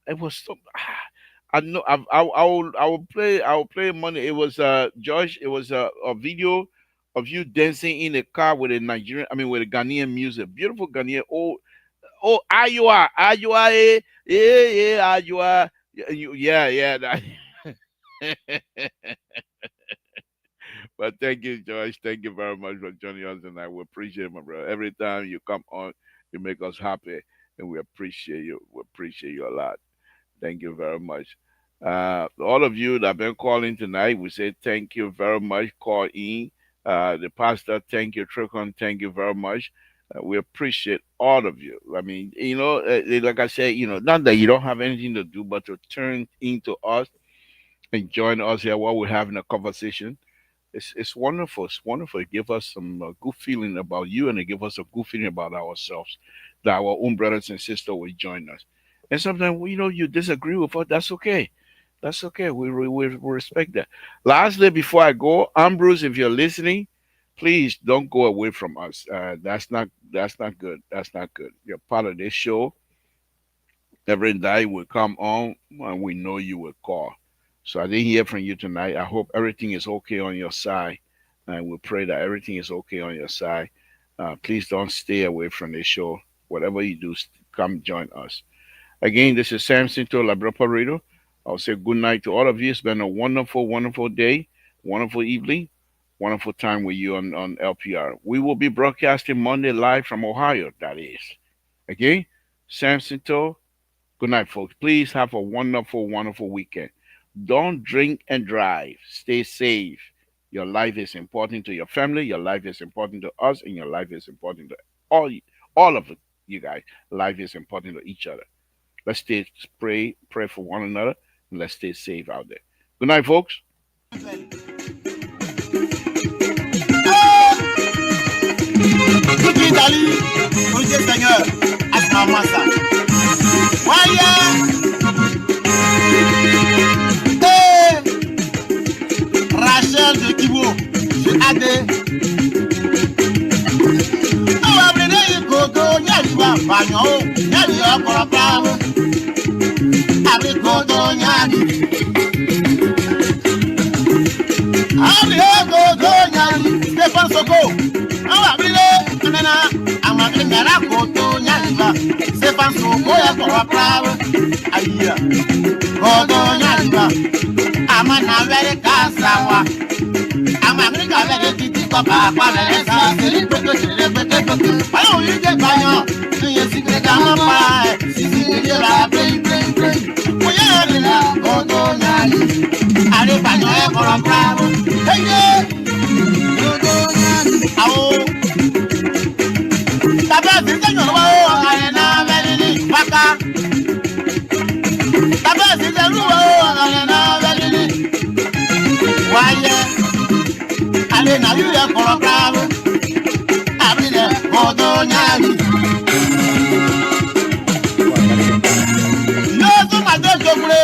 S1: It was so. I know. I will play money. It was George. It was a video of you dancing in a car with a Nigerian. I mean, with a Ghanaian music. Beautiful Ghanaian. Ayua, Ayua. Yeah. But thank you, George. Thank you very much for joining us tonight. We appreciate it, my brother. Every time you come on, you make us happy, and we appreciate you. We appreciate you a lot. Thank you very much. All of you that have been calling tonight, we say thank you very much. Call in. The pastor, thank you. Tricon, thank you very much. We appreciate all of you. I mean, like I said, not that you don't have anything to do, but to turn into us and join us here while we're having a conversation. It's wonderful. It's wonderful. It gives us some good feeling about you, and it gives us a good feeling about ourselves, that our own brothers and sisters will join us. And sometimes, you disagree with us. That's okay. That's okay. We respect that. Lastly, before I go, Ambrose, if you're listening, please don't go away from us. That's not good. That's not good. You're part of this show. Every day will come on, and we know you will call. So I didn't hear from you tonight. I hope everything is okay on your side, and we pray that everything is okay on your side. Please don't stay away from this show. Whatever you do, come join us. Again, this is Samson to Labrador. I'll say good night to all of you. It's been a wonderful, wonderful day, wonderful evening, wonderful time with you on LPR. We will be broadcasting Monday live from Ohio, that is. Okay? Samson to, good night, folks. Please have a wonderful, wonderful weekend. Don't drink and drive. Stay safe. Your life is important to your family. Your life is important to us, and your life is important to all of you guys. Life is important to each other. Let's pray for one another, and let's stay safe out there. Good night, folks.
S5: Rachel de Kibo, je adé. Oh, abrené gogo, yali wa banyo, yali wa korapa. Abre gogo. Koko. Awa bile nana amagre mera koto nyaliba. Stefan Soko ya kwa prawo. Aya. Koto nyaliba. Amana vere kasawa. Amagre ka vere titi kwa papa vere sa. Seli peto chile peto. Ayo yike banyo. Ye sikre kama pa. Sisi ye la play. Oye la koto nyali. Ale banyo e kwa prawo. Hey yeah. Taba sise wa arena velini paka. Taba sise wa arena velini. Waye. Ale na yule koro bravo. Abile modo nyali. Yo so mado jogre.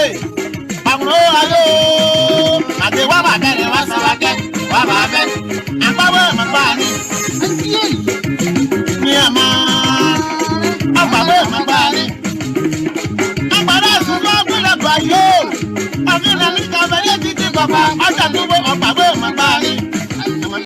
S5: Pamro alo. Ade wa ba bere wa sawake. Wa ba be. Apawo mapani. Niama. Apawo mapani. Apara sumo gbila bayo. Abina ni ka bere titi baba. Aja nubo apawo